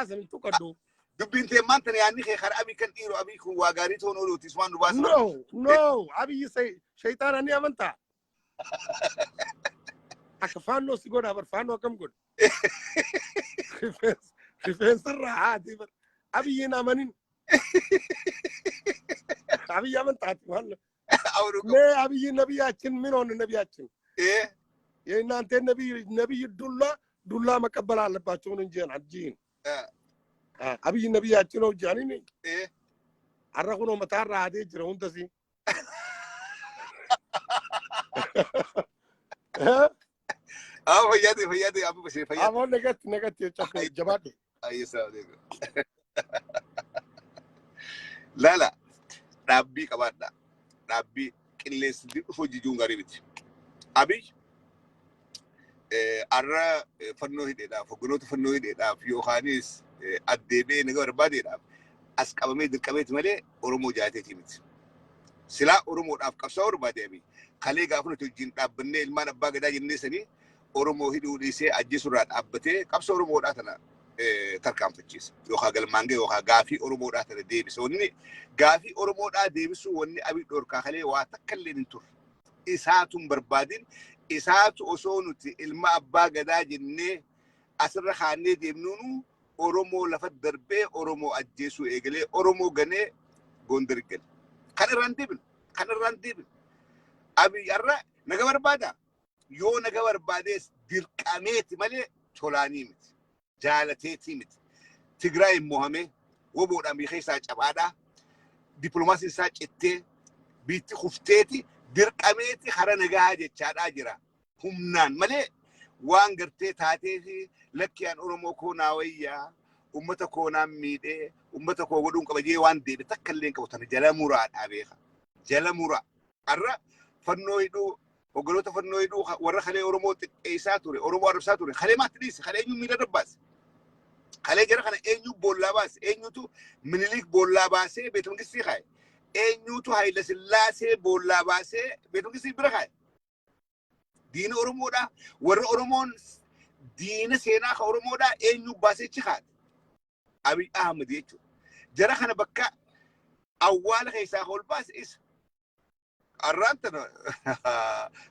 sanin tuqadhu. Dubbiin tee maanta yaanni kee karaa abii kan dhiiroo abii kun waa gaarii ta'uun ooluuti ismaan nu baasu. No abiyyi shayxaana ni amantaa. Akka faannoo si godhaa bar faannoo akkam godha. Rifeensarraa haati bar abiyyiin amanin. Abiyyi amantaati waan. Mee abiyyi nabiyaachin minoonni nabiyaachin. የእናንተ ነቢይ ዱላ መቀበል አለባቸው ነው እንጂ አንጂን አብይ ነቢያችን ነው ጃኒ አረኩ ነው መታራ አዴ ጅረው እንደሲ ፈያዴ አቡ በሽ ፈያዴ አሁን ነገት የጨፈ ጀባዴ አይሰው ደግ ላላ ዳቢ ቀባዳ ዳቢ ቅሌስ ዲፉ ጂጁን ጋር ቢት አብይ arra fannoo hidheedhaaf hogganoota fannoo hidheedhaaf yookaanis addeebee naga barbaadeedhaaf as qabamee dirqameeti malee Oromoo jaateetii miti. Silaa Oromoodhaaf qabsaa barbaade abii kalee gaafa nuti wajjin dhaabbannee ilmaan abbaa gadaa jennee sanii Oromoo hidhuu dhiisee ajjeesurraa dhaabbatee qabsa Oromoodhaa tana tarkaanfachiisa yookaan galmaangee yookaan gaafii Oromoodhaa tana deebisa. Wanni gaafii Oromoodhaa deebisu wanni Abiy dhorkaa kalee waa takka illee hin turre. Isaatuun barbaadin isaatu osoo nuti ilma abbaa gadaa jennee asirra kaannee deemnuunu Oromoo lafa darbee Oromoo ajjeesuu eegalee Oromoo ganee Gondar gale. Kan irraan deebin. Abiy har'a naga barbaada. Yoo naga barbaadees dirqameeti malee tolaanii miti. Jaalateetii miti. Tigraay mohamee woboodhaan biyya keessaa cabaadhaa. Dippiloomaasiin isaa cittee biitti kufteeti dirqameeti hara nagaa jechaadhaa jira. Humnaan malee waan gartee taatee fi lakkiyaan Oromoo koonaa wayyaa ummata koonaan miidhee ummata koo godhuun qabajee waan deebi takka illee qabutan jala muraadhaa beeka. Jala muraa. Har'a fannoo hidhuu hoggoloota fannoo hidhuu warra kalee Oromoo xiqqeessaa ture Oromoo arrabsaa ture kalee maatti dhiise kalee eenyu miidha dabbaase. Kalee jara kana eenyu boollaa baase eenyutu Minilik boollaa baasee Beetmangistii kaaye. Eenyutu Hayila Sillaasee boollaa baasee Beetmangistii bira kaaye. Diina Oromoodhaa warra Oromoon diina seenaa ka Oromoodhaa eenyu baasee chikaate. Abiy Ahmed jechuudha. Jara kana bakka awwaala keessaa ol baase isa. Arraantana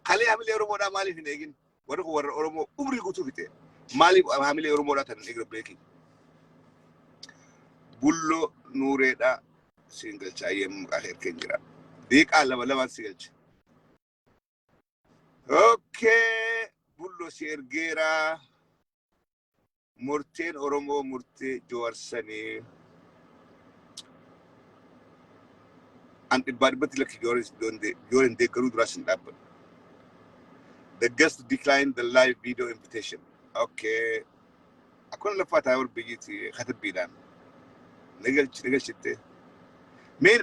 kalee hamilee Oromoodhaa maaliif hin eegin? Warra Oromoo umrii guutuu fite. Maaliif hamilee Oromoodhaa tan hin eegin beekin? Bullo Nuureedhaa siin galchaa yemmuu akeerkeen jira. Deeqaa lama si galcha. Okay, Bullo si ergeeraa. Murteen Oromoo murtee Jawaarsanii. And the bad but like you're in the Guru Russian Apple. The guest declined the live video invitation. Okay. I couldn't laugh at our big had to be done. Nigel shit. Main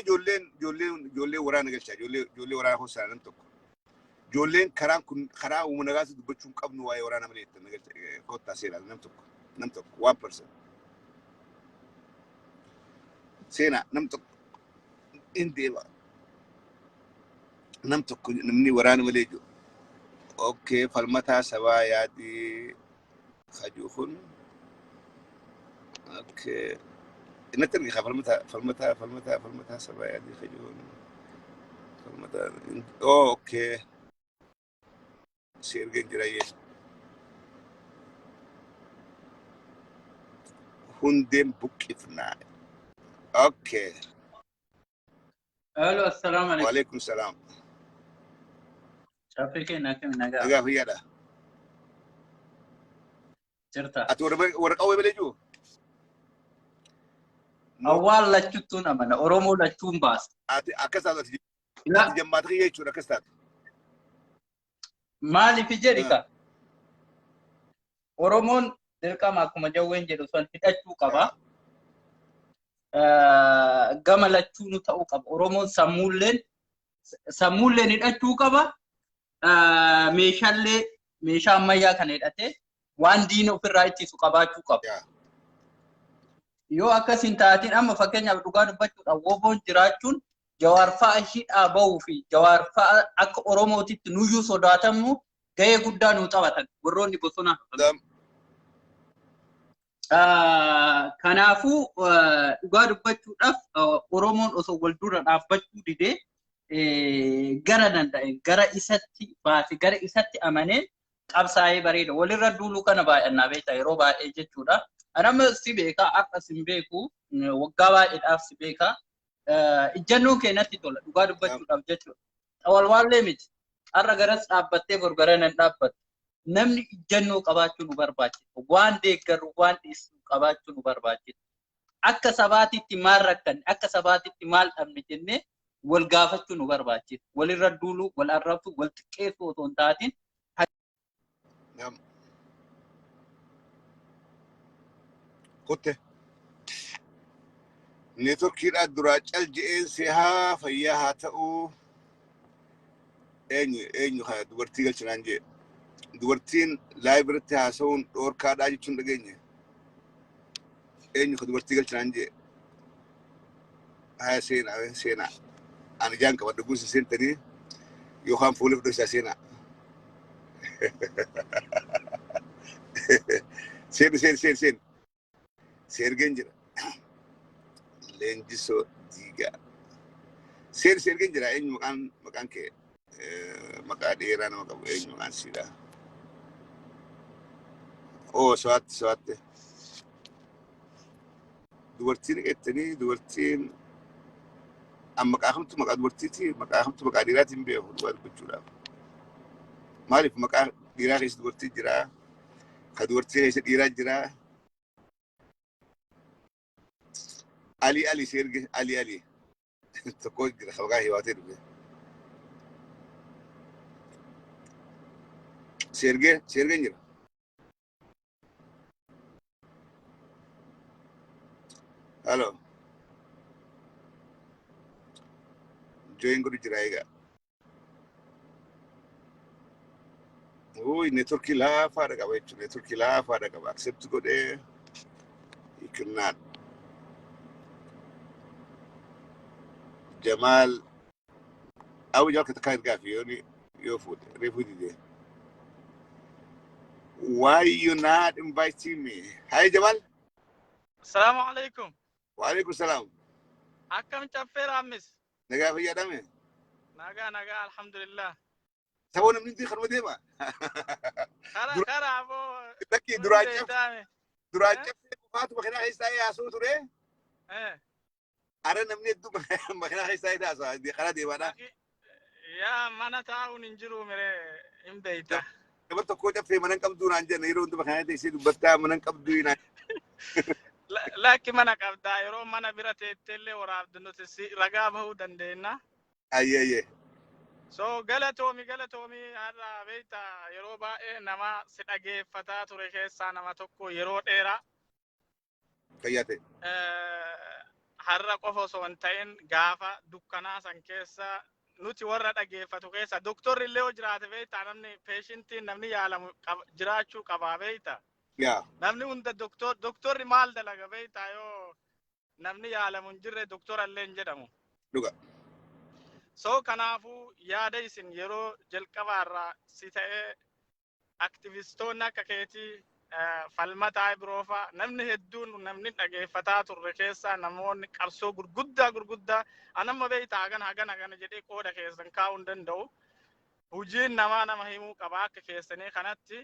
Jolene Waran Nigel, Jolene Waran Hosan and took. Jolene Kara Umanagas to Butchum Kabnu or Anamate, Kota Sena, Namtok, 1%. Sena, Namtok. Indeva. Namtok Namni Waran Village. Okay, Falmata Savaya di Kajuhun. Okay. Nothing Falmata Savaya di Kajuhun. Falmata. Oh, okay. Sergei Graye. Hundem book if not. Okay. Hello, assalamu alaikum. Walaikum salam. Shafike nakem naga. Naga huyada. Certa. Atu warqa way beleju. Awal lachutun amana Oromo lachun bas. Ati akasat Ila jammat khiye chu akasat. mali fi jedika. Oromon dirqama akkuma jawween jedhu san hidhachuu qaba. Gama lachuunu ta'uu qaba. Oromoon sammuulleen hidhachuu qaba. Meeshaa ammayyaa kana hidhatee waan diina ofirraa ittisu qabaachuu qaba. Yoo akkas hin taatiin amma fakkeenyaaf dhugaa dubbachuudhaan woboon jiraachuun jawaarfaa hidhaa bahuu fi jawaarfaa akka Oromootitti nuyyuu sodaatamu gahee guddaa nuu taphatan warroonni bosonaa. Kanaafuu dhugaa dubbachuudhaaf Oromoon osoo wal dura dhaabbachuu didee gara danda'e gara isatti baase gara isatti amanee qabsaa'ee bareeda walirra duuluu kana baay'annaa beektaa yeroo baay'ee jechuudha. Anama si beekaa akka sin beeku waggaa baay'eedhaaf si beekaa ijjannoo keenyatti tola dhugaa dubbachuudhaaf jechuudha. Walwaallee miti har'a garas dhaabbattee borgara nan dhaabbattu. Namni ijjannoo qabaachuu nu barbaachisa. Waan deeggarru waan dhiisuu qabaachuu nu barbaachisa. Akka sabaatitti maal rakkanne akka sabaatitti maal dhabne jennee wal gaafachuu nu barbaachisa. Walirra duuluu, wal arrabsuu, wal xiqqeessuu otoo hin taatiin. Kotte. Neetworkiidhaa duraa cal je'een sehaa fayyaa haa ta'uu eenyu haa dubartii galchinaan jee. Dubartiin laayibirratti haasa'uun dhoorkaadhaa jechuun dhageenye. Eenyu ka dubartii galchinaan jee. Haa seenaa. Ani jaan qaba dhuguusi seentanii yookaan fuula fidoo isaa seenaa. Seen. سيرجن جرا لينجسو ديغا سيرجن جرا إن مكان كي مكان إيران مكان سيدا أو سوات دورتين إتني دورتين أما كأخمت مكان دورتيتي مكأخمت مكان ديراتين بيه دوار بتشولا مالف مكان ديرات إيش دورتي جرا خدورتي إيش ديرات جرا علي سيرجن علي تقول جرا خلقاه يواتير بيه سيرجن جرا Halo, join ko dito Uy, network kila fara ka wait, network kila fara ka accept ko de. You cannot. Jamal, awu jal ka takay ka fi yo food, refugee de. Why you not inviting me? Hi Jamal. السلام عليكم. وعليكم السلام. أكم تفير أمس. نجا في يدامه. نجا الحمد لله. سوونا من دي خدمة ديما. خرا أبو. لكن دراجة فاتو مخنا هيستاي أسوي ترى. أنا نمني دو مخنا هيستاي ده أسوي دي خلا دي وانا. يا mana tahu ninjuru mere imbeita. Kamu tuh kau jadi menangkap dua anjir niro untuk makanan itu sih betul menangkap dua ini. لكن mana kabda yero mana birate telle ora abduno tesi raga bahu dandena. Aye. So galatomi harra beita yero ba nama sidage fata ture keessa nama tokko yero dheera. Kayyate. Harra qofa osoo hin ta'in gaafa dukkanaa san keessa nuti warra dhageeffatu keessa doktorri illee hoo jiraate beektaa namni peeshintiin namni yaalamu jiraachuu qabaa beektaa. Namni hunda doktorri maal dalaga beektaa yoo namni yaalamu hin jirre doktora illee hin jedhamu. Dhuga. So kanaafuu yaada isin yeroo jalqabaarraa si ta'ee aktivistoonni akka keetii falmataa biroofa namni hedduun namni dhageeffataa turre keessa namoonni qabsoo gurguddaa anamma beektaa hagana jedhee qooda keessan kaa'uu hin danda'u. Hojiin nama himuu qaba akka keessanii kanatti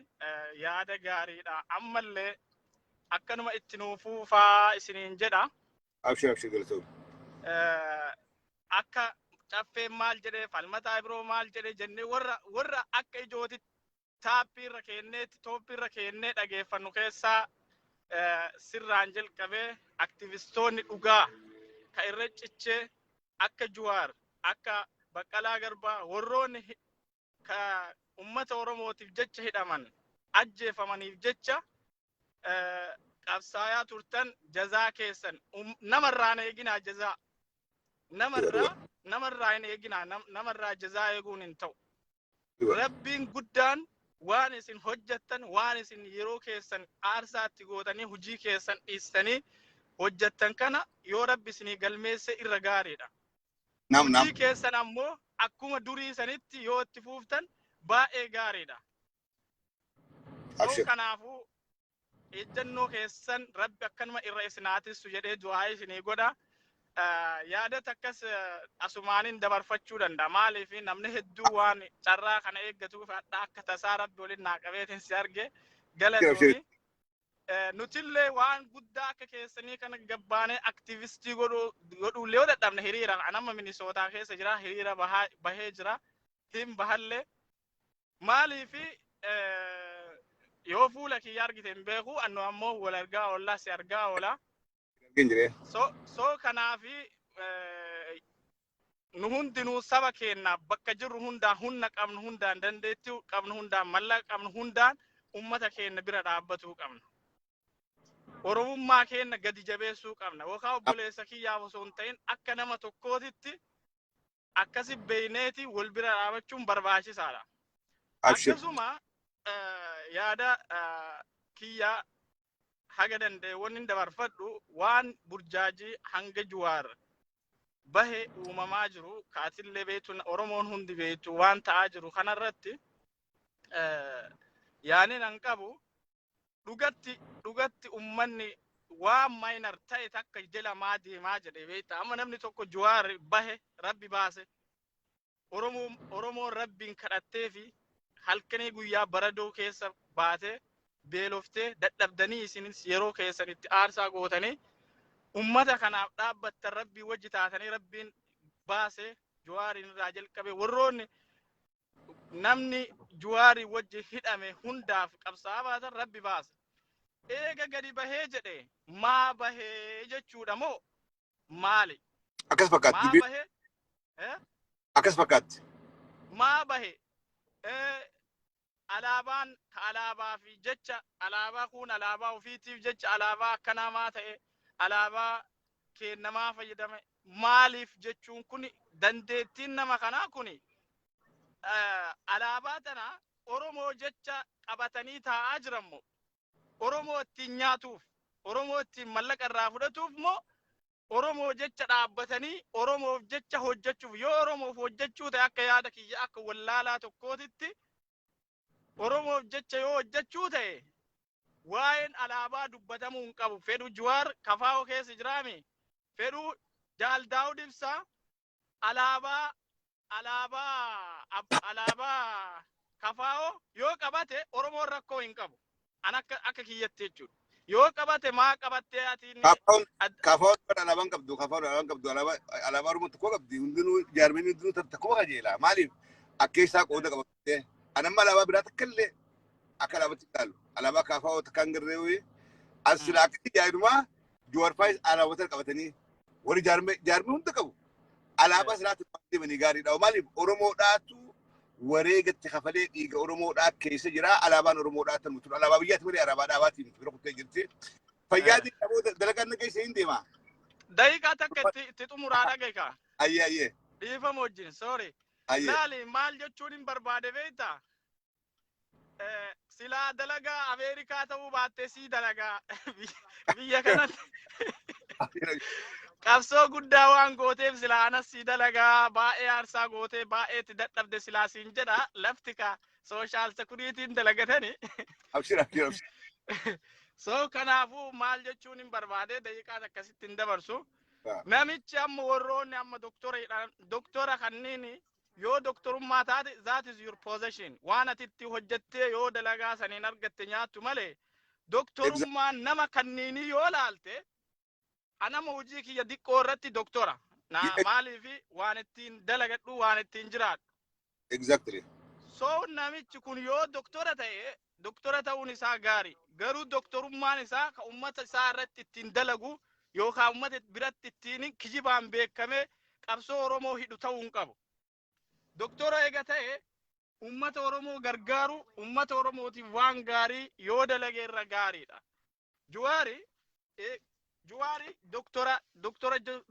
yaada gaariidha. Ammallee akkanuma itti nuufuufaa isiniin jedha. Abshir galatoom. Akka caffeen maal jedhee falmataa biroo maal jedhee jennee warra akka ijootitti taappiirra kenneetti tooppiirra kennee dhageeffannu keessaa sirraan jalqabee aktivistoonni dhugaa ka irra cichee akka Juwaar akka Baqqalaa Garbaa warroonni ka ummata Oromootiif jecha hidhaman ajjeefamaniif jecha qabsaayaa turtan jazaa keessan namarraa hin eeginaa jazaa namarraa hin eeginaa namarraa jazaa eeguun hin ta'u. Rabbiin guddaan waan isin hojjettan waan isin yeroo keessan aarsaatti gootanii hojii keessan dhiistanii hojjettan kana yoo Rabbi isinii galmeesse irra gaariidha. Hojii keessan ammoo akkuma durii sanitti yoo itti fuuftan baay'ee gaariidha. Kanaafuu ejjennoo keessan Rabbi akkanuma irra isinaatissu jedhee du'aa isinii godha. Yaada takkas asumaanin dabarfachuu danda'a. Maaliif namni hedduu waan carraa kana eeggatuuf akka tasaa Rabbi waliin naaqabeetiin si arge galatoomii. Nutillee waan guddaa akka keessanii kana gabbaanee aktivistii godhuullee yoo dadhabne hiriira anama Minisootaa keessa jira hiriira bahee jira hin bahallee maaliif yoo fuula kiyya argite hin beeku annu ammoo wal argaa oollaa si argaa oola. So kanaafi nu hundinuu saba keennaaf bakka jirru hundaan humna qabnu hundaan dandeettii qabnu hundaan mallaqa qabnu hundaan ummata keenya bira dhaabbatuu qabna. Oromummaa keenya gadi jabeessuu qabna. Yookaan obboleessa kiyyaaf osoo hin ta'in akka nama tokkootitti akkasi beeyneeti wal bira dhaabachuun barbaachisaadha. Akkasuma yaada kiyyaa haga danda'e wanni dabarfadhu waan burjaajii hanga Juwaar bahe uumamaa jiru kaatillee beektu Oromoon hundi beektu waan ta'aa jiru kanarratti yaaniin an qabu dhugatti ummanni waan minor ta'e takka jala maa deemaa jedhe beekta. Amma namni tokko Jawaar bahe rabbi baase. Oromoon rabbiin kadhattee fi halkanii guyyaa baradoo keessa baate beeloftee dadhabdanii isinis yeroo keessanitti aarsaa gootanii ummata kanaaf dhaabbattan rabbii wajji taatanii rabbiin baase Jawaarin irraa jalqabe warroonni namni Jawaarii wajji hidhame hundaaf qabsaa baatan rabbi baase. Eega gadi bahee jedhe maa bahee jechuudha moo maali? Akkas fakkaatti. Maa bahee? Akkas fakkaatti. Maa bahee? Alaabaan alaabaa fi jecha alaabaa kun alaabaa ofiitiif jecha alaabaa akkanaa maa ta'e alaabaa kennamaa fayyadame maaliif jechuun kun dandeettiin nama kanaa kun alaabaa tana Oromoo jecha qabatanii taa'aa jiran moo Oromoo ittiin nyaatuuf Oromoo ittiin mallaqa irraa fudhatuuf moo Oromoo jecha dhaabbatanii Oromoof jecha hojjechuuf yoo Oromoof hojjechuu ta'e akka yaada kiyya akka wallaalaa tokkootitti Oromoof jecha yoo hojjechuu ta'e waa'een alaabaa dubbatamuu hin qabu. Fedhu Jawaar Kafaa'oo keessa jiraami. Fedhu Jaal Daawud Ibsaa alaabaa Kafaa'oo yoo qabate Oromoon rakkoo hin qabu. An akka kiyyatti jechuudha. Yoo qabate maa qabattee atiin Kafaa'oo alaabaan qabdu alaabaa Oromoo tokko qabdi hundinuu jaarmanii hundinuu tokko qajeela. Maaliif akka isaa qooda qabattee anamma alaabaa biraa takkallee akka alaabatti ilaalu alaabaa Kafaa'oo takkaan garreewee asila akka jaayirumaa Jawaar Faayis alaabota qabatanii warri jaarmee hunda qabu alaabaa siraatti deemanii gaariidha. Maaliif Oromoodhaatu wareegatti kafalee dhiiga Oromoodhaa keessa jira alaabaan Oromoodhaa tan mutu alaabaa biyyaatti malee alaabaa dhaabaatiin bira kuttee jirti. Fayyaadii namoota dalagaan nageessa hin deema. Daqiiqaa takka itti xumuraa dhaga'ikaa. Ayyee. Dhiifama wajjin sorry. Laali maal jechuun hin barbaade beektaa? Silaa dalagaa Ameerikaa ta'uu baattee sii dalagaa biyya kanatti qabsoo guddaa waan gooteef silaa anas sii dalagaa baay'ee aarsaa gootee baay'ee itti dadhabde silaa siin jedha lafti ka sooshaal sekuriitiin dalagatanii. Abshira. So kanaafuu maal jechuun hin barbaade daqiiqaa akkasitti hin dabarsu. Namichi amma warroonni amma doktora kanniini yoo doktorummaa taate that is your possession. Waan ati itti hojjettee yoo dalagaa saniin argatte nyaattu malee doktorummaan nama kanniini yoo laalte anama hojii kiyya diqqoo irratti doktora. Maaliif waan ittiin dalagadhu waan ittiin jiraadhu. Exactly. So namichi kun yoo doktora ta'e doktora ta'uun isaa gaarii. Garuu doktorummaan isaa ka ummata isaa irratti ittiin dalagu yookaan ummata biratti ittiin kijibaan beekame qabsoo Oromoo hidhu ta'uu hin qabu. Doktora eega ta'e ummata Oromoo gargaaru ummata Oromootiif waan gaarii yoo dalage irra gaariidha. Jawaari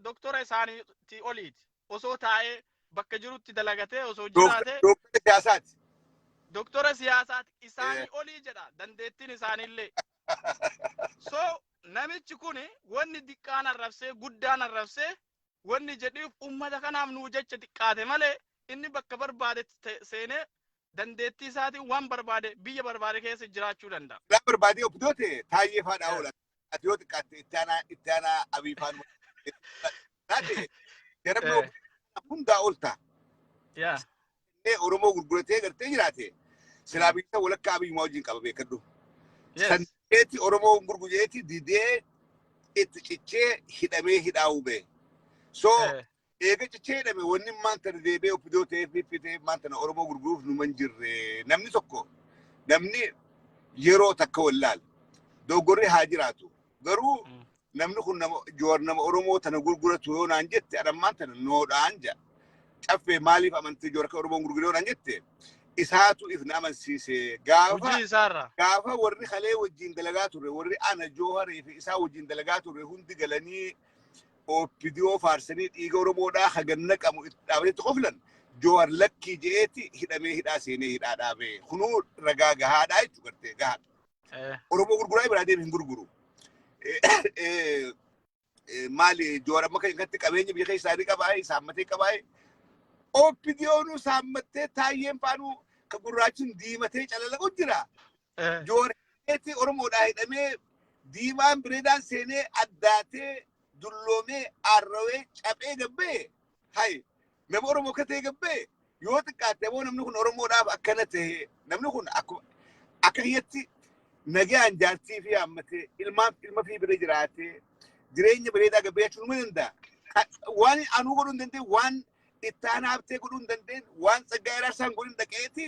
doktora isaaniitti oliiti. Osoo taa'ee bakka jirutti dalagatee osoo jiraatee doktora siyaasaati. Doktora siyaasaati isaanii olii jedha dandeettiin isaaniillee. So namichi kun wanni xiqqaan arrabsee guddaan arrabsee wanni jedhiif ummata kanaaf nuu jecha xiqqaate malee inni bakka barbaade seenee dandeettii isaatiin waan barbaade biyya barbaade keessa jiraachuu danda'a. Waan barbaade obdoote taayyee faadhaa oola. Ati yoo xiqqaatte itti aanaa abii faan taate jarabnoo hundaa oolta. Oromoo gurguratee gartee jiraate silaa biyya walakkaa abiyyumaa wajjin qaba beekadhu. Sandeeti Oromoo gurgureeti didee itti cichee hidhamee hidhaa'uu bee. So eega cichee hidhame wanni maanta deebee obdoo ta'eef fiffiteef maanta Oromoo gurguruuf nu man jirre namni tokko namni yeroo takka wallaal dogoggorri haa jiraatu. Garuu namni kun Jawaar nama Oromoo tana gurguratu yoo naan jette adammaan tana noodhaan jedha. Caffee maaliif amantii Jawaar akka Oromoon gurguree yoo naan jette isaatu if na amansiise gaafa warri kalee wajjin dalagaa turre warri ana Jooharii fi isaa wajjin dalagaa turre hundi galanii OPDO faarsanii dhiiga Oromoodhaa haganna qabu dhaabatetti qoflan Jawaar lakkii je'eeti hidhamee hidhaa seenee hidhaa dhaabee kunuu ragaa gahaadhaa jechuu gartee gahaadha. Oromoo gurguraa biraa deemi hin gurguru. Maali Jawaar amma kan qabeenya biyya keessa isaanii qabaa'e saammatee qabaa'e OPDO'nu saammattee taayyeen faanuu ka gurraachin diimatee calalagu jira. Jawaar Oromoodhaa hidhamee diimaan bireedaan seenee addaatee dulloomee arrawee cabee gabbee hay nama Oromoo akka ta'e gabbee yoo xiqqaate moo namni kun Oromoodhaaf akkana ta'e namni kun akka hiyyatti nagaan jaartii fi hammatee ilma fi bira jiraatee jireenya bareedaa gabbee jechuun ni danda'a. Waan anuu godhuu hin dandeenye waan ittaan haabtee godhuu hin dandeenye waan Tsaggaayee Raarsaan godhin dhaqeeti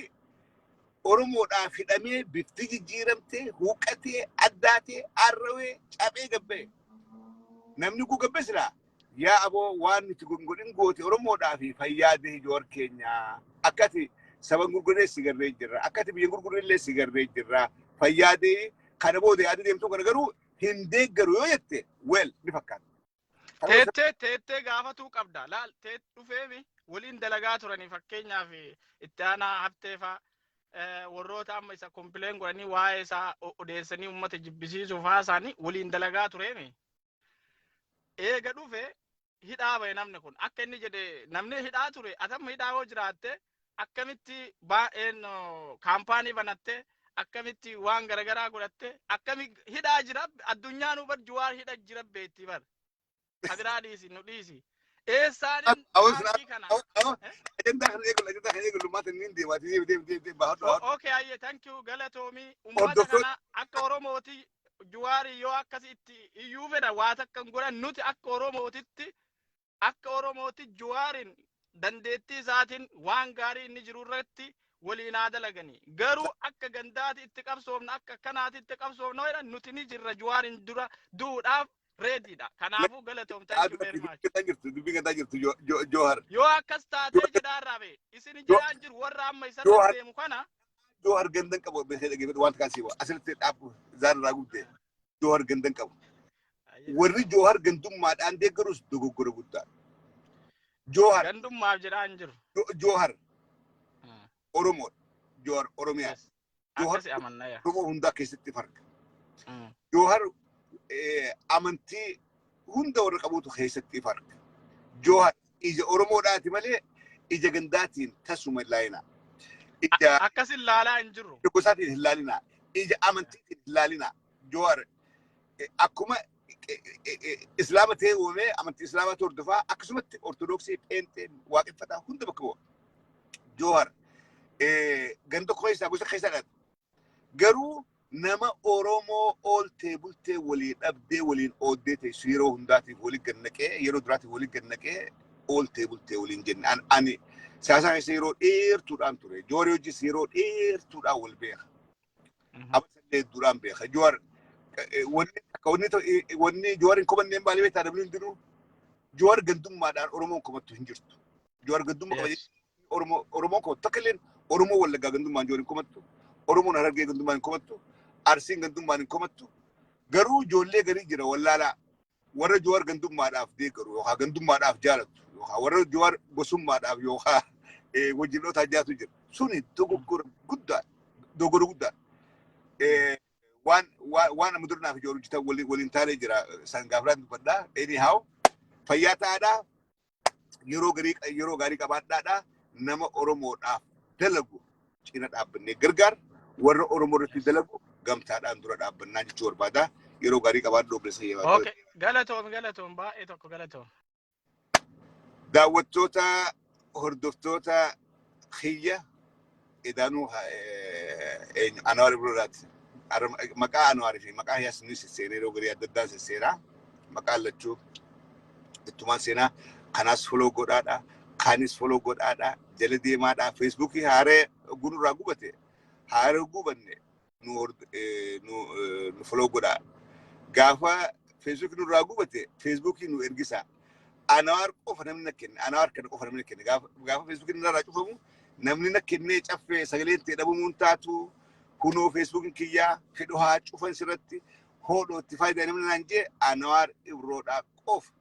Oromoodhaaf hidhamee bifti jijjiiramtee huuqqatee addaatee arrawee cabee gabbee namni kun gabbee silaa yaa aboo waan nuti godhin goote Oromoodhaaf fayyaadee ijoor keenya akkati saban gurguree sigarree jirra akkati biyya gurguree sigarree jirra fayyaadee kana booda yaaduu deemtuu kana garuu hin deeggaru yoo jette wel ni fakkaata. Teettee gaafatuu qabda. Laal teet dhufeemi waliin dalagaa turanii fakkeenyaaf itti aanaa hafteefaa warroota amma isa kompileen godhanii waa'ee isaa odeessanii uummata jibbisiisuuf haasaanii waliin dalagaa tureemi. Eega dhufe hidhaa bahe namni kun akka inni jedhe namni hidhaa ture atamma hidhaa yoo jiraatte akkamitti baay'een kaampaanii banatte akkamitti waan garagaraa godhatte akkami hidhaa jira addunyaan hubat Jawaar hidha jira beetti bar. Abiraa dhiisi nu dhiisi. Eessaanin baankii kana. Ajandaa kan eegalu maata niin deemaati baaduu. Okay ayye thank you galatoomii uummata kana akka Oromooti Jawaari yoo akkasitti iyyuu fedha waa takka godhan nuti akka Oromooti Jawaarin dandeettii isaatiin waan gaarii inni jiru irratti waliin haa dalaganii garuu akka gandaati itti qabsoofna akka kanaati itti qabsoofna jedhan nuti ni jirra Jawaarin dura duudhaaf reediidha. Kanaafuu galatoom thank you very much. Dubbii gandaa jirtu Jawar. Yoo akkas taatee jedhaarraa bee isin jedhaan jiru warra amma isa deemu kana. Jawar gandan qabu beekee dhageeffatu wanta kaasii waa asirratti dhaabu zaarraa guddee Jawar gandan qabu. Warri Jawar gandummaadhaan deeggarus dogoggora guddaa. Jawar gandummaaf jedhaan jiru. Jawar Oromoo Jawar Oromiyaa. Akkasi amannaya. Oromoo hundaa keessatti farga. Jawar amantii hunda warra qabuutu keessatti farga. Jawar ija Oromoodhaati malee ija gandaatiin tasuma laayina. Akkasin laalaa hin jiru. Gosaatiin hin laalina. Ija amantiitiin hin laalina. Jawar akkuma Islaama ta'ee uumee amantii Islaamaa hordofaa akkasumatti Ortodoksii Pheenxeen waaqeffataa hunda bakka bu'a. Jawar ganda keessaa gosa keessaadhaan garuu nama Oromoo ooltee bultee walii dhabdee waliin ooddee ta'e yeroo hundaatiif walii gannaqee yeroo duraatiif walii gannaqee ooltee bultee waliin jenne ani siyaasaa keessa yeroo dheertuudhaan ture Jawar hojis yeroo dheertuudhaan wal beeka abasallee duraan beeka Jawar wanni Jawarin komanneen baalee beektaa dabni hin jiru Jawar gandummaadhaan Oromoon komattu hin jirtu Jawar gandummaa qaba Oromoon komattu takka illeen Oromoo Wallaggaa gandummaan Jawarin komattu Oromoon Harargee gandummaan hin komattu Arsiin gandummaan hin komattu garuu ijoollee garii jira wallaalaa warra Jawar gandummaadhaaf deeggaru yookaan gandummaadhaaf jaalatu yookaan warra Jawar gosummaadhaaf yookaan wajjinoota jaatu jira suni dogoggora guddaa waan amudurnaaf ijoollee jitan waliin taalee jira sangaafraan dubbadhaa anyhow fayyaa ta'aadhaa yeroo gaarii qabaadhaadhaa nama Oromoodhaaf dalagu cina dhaabbannee gargaar warra Oromoo irratti dalagu gamtaadhaan dura dhaabbannaa jechuu barbaada yeroo gaarii qabaadhu obboleessa yeemaa. Okay galatoom baay'ee tokko galatoom. Daawwattoota hordoftoota xiyya edaanuu Anwaar Ibroodhaati. Maqaa Anwaarii fi maqaa Yaasini sisseenee yeroo garii adda addaa sisseenaa maqaan lachuu ittumaan seenaa kanaas foloo godhaadha kaanis foloo godhaadha jala deemaadha feesbuukii haaree gunurraa gubate haaree gubanne nu foloo godhaa gaafa feesbuukii nurraa gubate feesbuukii nu ergisaa Anwaar qofa namni na kenne Anwaar kana qofa namni na kenne gaafa feesbuukiin irraa cufamu namni na kennee caffee sagaleen ta'e dhabamuun taatu kunoo feesbuukiin kiyyaa fedhu haa cufan sirratti hoodhootti faayidaa namni naan jee Anwaar Ibroodhaa qofa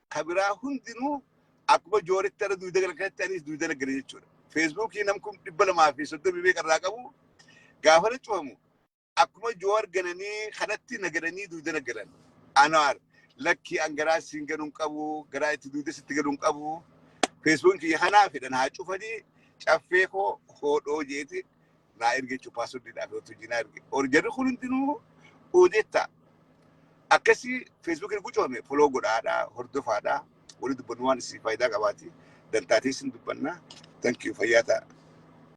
kabiraa hundinuu akkuma Jawaaritti irra duwida galakatti anis duwida nagale jechuudha. Feesbuukii namkum 230 beekarraa qabu gaafa na cufamu akkuma Jawar gananii kanatti nagadanii duwida nagalan. Anwaar lakki angaraa siin galuun qabu garaa itti duwida sitti galuun qabu feesbuukiin kiyya kanaa fedhan haa cufanii caffee koo hoodhoo jeeti naa ergeechuu paaswordidhaaf yoo tujjinaa erge. Jarri kun hundinuu odeetta akkasii feesbuukiin gucoome foloo godhaadhaa hordofaadhaa walitti dubbannu waan isii faayidaa qabaati dantaatii isin dubbanna thank you fayyaa ta'a.